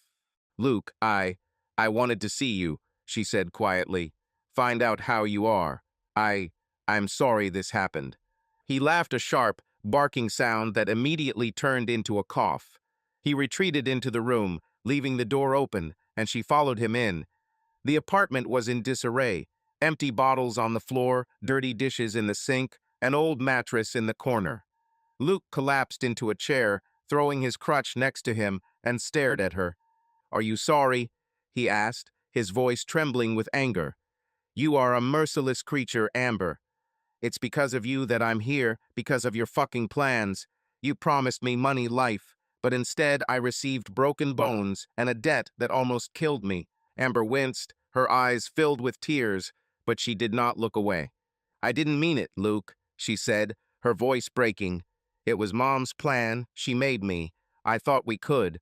"Luke, I wanted to see you," she said quietly. "Find out how you are. I'm sorry this happened." He laughed, a sharp, barking sound that immediately turned into a cough. He retreated into the room, leaving the door open, and she followed him in. The apartment was in disarray. Empty bottles on the floor, dirty dishes in the sink, an old mattress in the corner. Luke collapsed into a chair, throwing his crutch next to him, and stared at her. "Are you sorry?" he asked, his voice trembling with anger. "You are a merciless creature, Amber. It's because of you that I'm here, because of your fucking plans. You promised me money, life, but instead I received broken bones and a debt that almost killed me." Amber winced, her eyes filled with tears, but she did not look away. "I didn't mean it, Luke," she said, her voice breaking. "It was Mom's plan. She made me. I thought we could.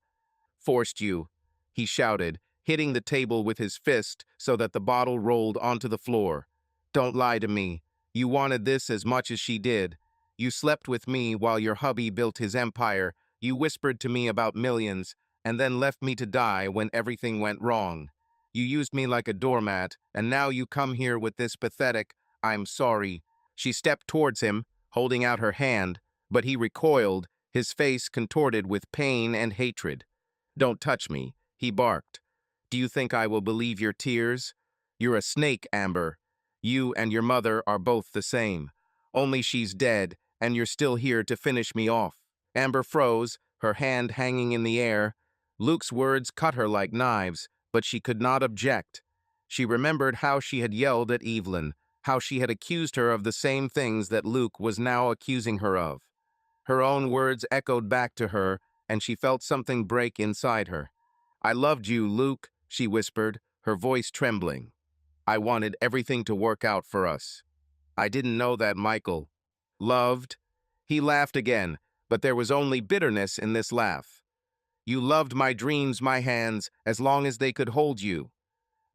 Forced you," he shouted, hitting the table with his fist so that the bottle rolled onto the floor. "Don't lie to me. You wanted this as much as she did. You slept with me while your hubby built his empire. You whispered to me about millions, and then left me to die when everything went wrong. You used me like a doormat, and now you come here with this pathetic, 'I'm sorry.'" She stepped towards him, holding out her hand, but he recoiled, his face contorted with pain and hatred. "Don't touch me," he barked. "Do you think I will believe your tears? You're a snake, Amber. You and your mother are both the same. Only she's dead, and you're still here to finish me off." Amber froze, her hand hanging in the air. Luke's words cut her like knives, but she could not object. She remembered how she had yelled at Evelyn, how she had accused her of the same things that Luke was now accusing her of. Her own words echoed back to her, and she felt something break inside her. "I loved you, Luke," she whispered, her voice trembling. "I wanted everything to work out for us. I didn't know that Michael loved." He laughed again, but there was only bitterness in this laugh. "You loved my dreams, my hands, as long as they could hold you.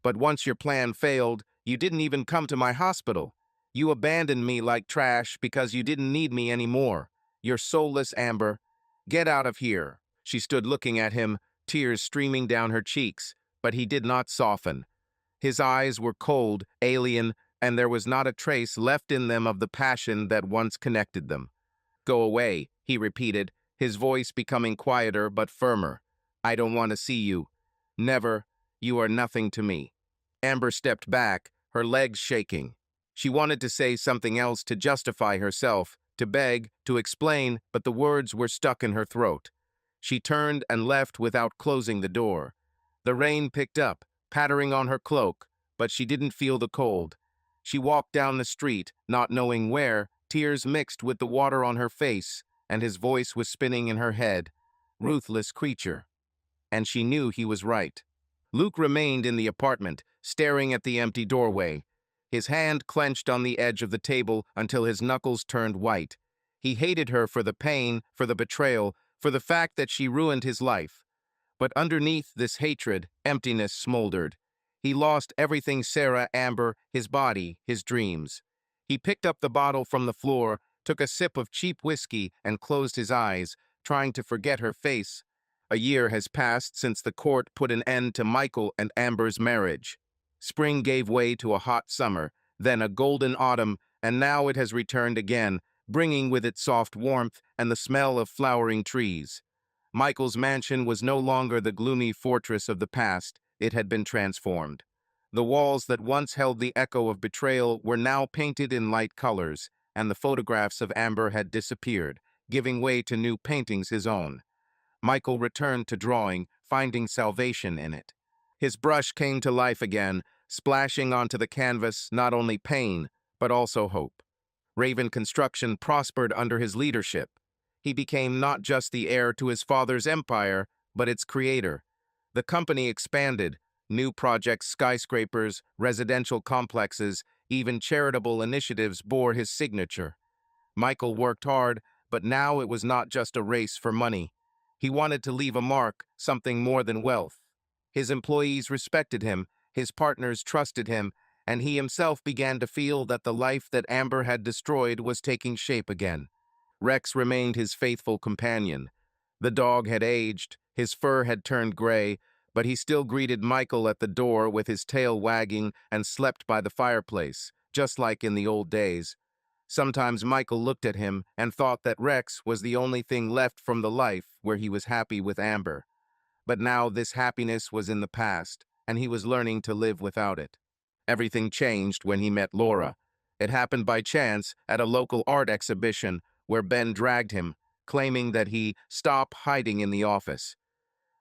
But once your plan failed, you didn't even come to my hospital. You abandoned me like trash because you didn't need me anymore. You're soulless, Amber. Get out of here." She stood looking at him, tears streaming down her cheeks, but he did not soften. His eyes were cold, alien, and there was not a trace left in them of the passion that once connected them. "Go away," he repeated, his voice becoming quieter but firmer. "I don't want to see you. Never. You are nothing to me." Amber stepped back, her legs shaking. She wanted to say something else to justify herself, to beg, to explain, but the words were stuck in her throat. She turned and left without closing the door. The rain picked up, pattering on her cloak, but she didn't feel the cold. She walked down the street, not knowing where, tears mixed with the water on her face, and his voice was spinning in her head. Ruthless creature. And she knew he was right. Luke remained in the apartment, staring at the empty doorway. His hand clenched on the edge of the table until his knuckles turned white. He hated her for the pain, for the betrayal, for the fact that she ruined his life. But underneath this hatred, emptiness smoldered. He lost everything: Sarah, Amber, his body, his dreams. He picked up the bottle from the floor, took a sip of cheap whiskey, and closed his eyes, trying to forget her face. A year has passed since the court put an end to Michael and Amber's marriage. Spring gave way to a hot summer, then a golden autumn, and now it has returned again, bringing with it soft warmth and the smell of flowering trees. Michael's mansion was no longer the gloomy fortress of the past. It had been transformed. The walls that once held the echo of betrayal were now painted in light colors, and the photographs of Amber had disappeared, giving way to new paintings his own. Michael returned to drawing, finding salvation in it. His brush came to life again, splashing onto the canvas not only pain, but also hope. Raven Construction prospered under his leadership. He became not just the heir to his father's empire, but its creator. The company expanded. New projects, skyscrapers, residential complexes, even charitable initiatives bore his signature. Michael worked hard, but now it was not just a race for money. He wanted to leave a mark, something more than wealth. His employees respected him, his partners trusted him, and he himself began to feel that the life that Amber had destroyed was taking shape again. Rex remained his faithful companion. The dog had aged, his fur had turned gray, but he still greeted Michael at the door with his tail wagging and slept by the fireplace, just like in the old days. Sometimes Michael looked at him and thought that Rex was the only thing left from the life where he was happy with Amber. But now this happiness was in the past, and he was learning to live without it. Everything changed when he met Laura. It happened by chance at a local art exhibition where Ben dragged him, claiming that he stopped hiding in the office.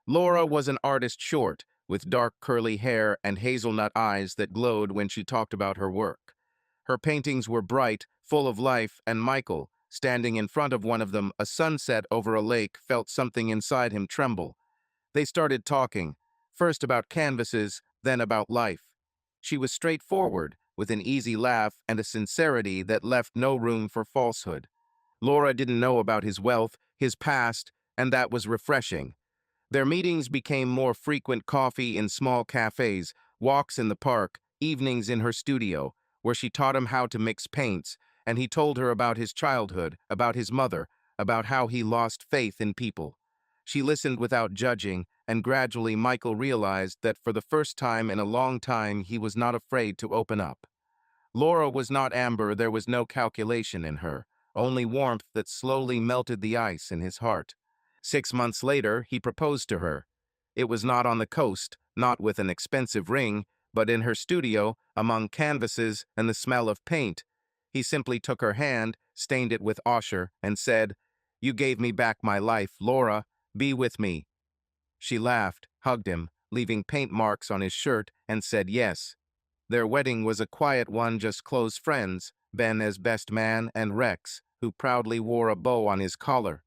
Laura was an artist short, with dark curly hair and hazelnut eyes that glowed when she talked about her work. Her paintings were bright, full of life, and Michael, standing in front of one of them, a sunset over a lake, felt something inside him tremble. They started talking, first about canvases, then about life. She was straightforward, with an easy laugh and a sincerity that left no room for falsehood. Laura didn't know about his wealth, his past, and that was refreshing. Their meetings became more frequent: coffee in small cafes, walks in the park, evenings in her studio, where she taught him how to mix paints, and he told her about his childhood, about his mother, about how he lost faith in people. She listened without judging, and gradually Michael realized that for the first time in a long time he was not afraid to open up. Laura was not Amber, there was no calculation in her, only warmth that slowly melted the ice in his heart. 6 months later, he proposed to her. It was not on the coast, not with an expensive ring, but in her studio, among canvases and the smell of paint. He simply took her hand, stained it with ochre, and said, "You gave me back my life, Laura. Be with me." She laughed, hugged him, leaving paint marks on his shirt, and said yes. Their wedding was a quiet one, just close friends, Ben as best man and Rex, who proudly wore a bow on his collar.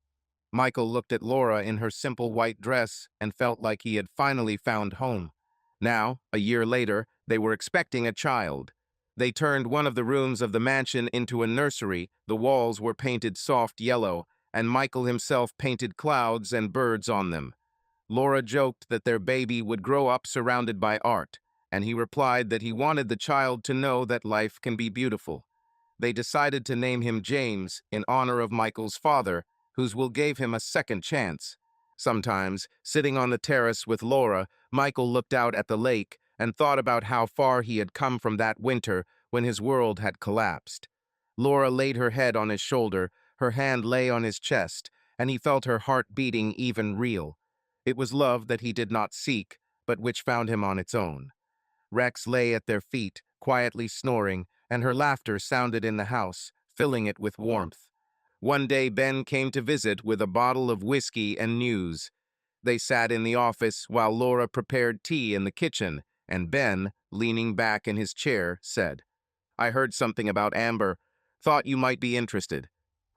Michael looked at Laura in her simple white dress and felt like he had finally found home. Now, a year later, they were expecting a child. They turned one of the rooms of the mansion into a nursery. The walls were painted soft yellow, and Michael himself painted clouds and birds on them. Laura joked that their baby would grow up surrounded by art, and he replied that he wanted the child to know that life can be beautiful. They decided to name him James in honor of Michael's father, whose will gave him a second chance. Sometimes, sitting on the terrace with Laura, Michael looked out at the lake and thought about how far he had come from that winter when his world had collapsed. Laura laid her head on his shoulder, her hand lay on his chest, and he felt her heart beating even real. It was love that he did not seek, but which found him on its own. Rex lay at their feet, quietly snoring, and her laughter sounded in the house, filling it with warmth. One day Ben came to visit with a bottle of whiskey and news. They sat in the office while Laura prepared tea in the kitchen, and Ben, leaning back in his chair, said, "I heard something about Amber. Thought you might be interested."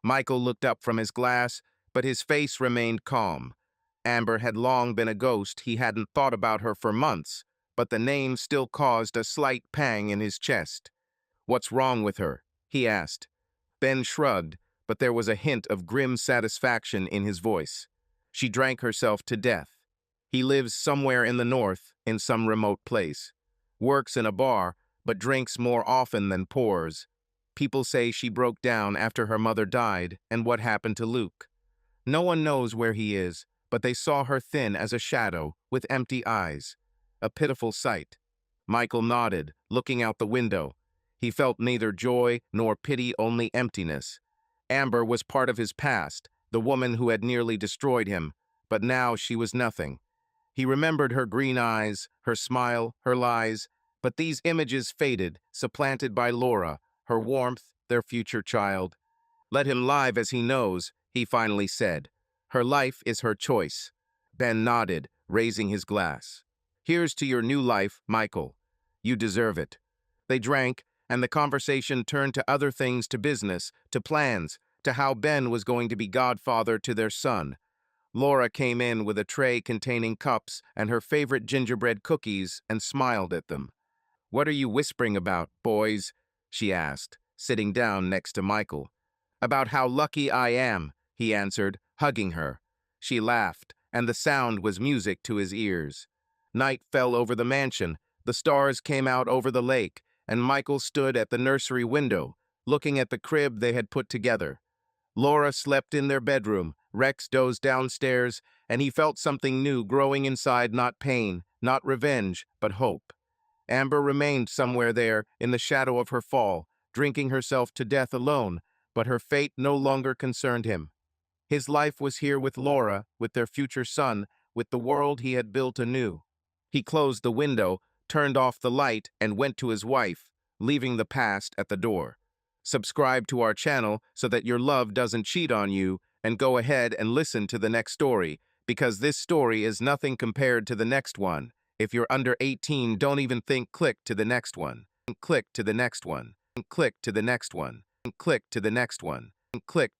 Michael looked up from his glass, but his face remained calm. Amber had long been a ghost. He hadn't thought about her for months, but the name still caused a slight pang in his chest. "What's wrong with her?" he asked. Ben shrugged, but there was a hint of grim satisfaction in his voice. "She drank herself to death. He lives somewhere in the north, in some remote place. Works in a bar, but drinks more often than pours. People say she broke down after her mother died, and what happened to Luke. No one knows where he is, but they saw her thin as a shadow, with empty eyes. A pitiful sight." Michael nodded, looking out the window. He felt neither joy nor pity, only emptiness. Amber was part of his past, the woman who had nearly destroyed him, but now she was nothing. He remembered her green eyes, her smile, her lies, but these images faded, supplanted by Laura, her warmth, their future child. Let him live as he knows, he finally said. Her life is her choice. Ben nodded, raising his glass. Here's to your new life, Michael. You deserve it. They drank, and the conversation turned to other things, to business, to plans, to how Ben was going to be godfather to their son. Laura came in with a tray containing cups and her favorite gingerbread cookies and smiled at them. "What are you whispering about, boys?" she asked, sitting down next to Michael. "About how lucky I am," he answered, hugging her. She laughed, and the sound was music to his ears. Night fell over the mansion, the stars came out over the lake, and Michael stood at the nursery window, looking at the crib they had put together. Laura slept in their bedroom, Rex dozed downstairs, and he felt something new growing inside, not pain, not revenge, but hope. Amber remained somewhere there, in the shadow of her fall, drinking herself to death alone, but her fate no longer concerned him. His life was here with Laura, with their future son, with the world he had built anew. He closed the window, turned off the light, and went to his wife, leaving the past at the door. Subscribe to our channel so that your love doesn't cheat on you, and go ahead and listen to the next story, because this story is nothing compared to the next one. If you're under 18, don't even think. Click to the next one. Click to the next one. Click to the next one. Click to the next one. Click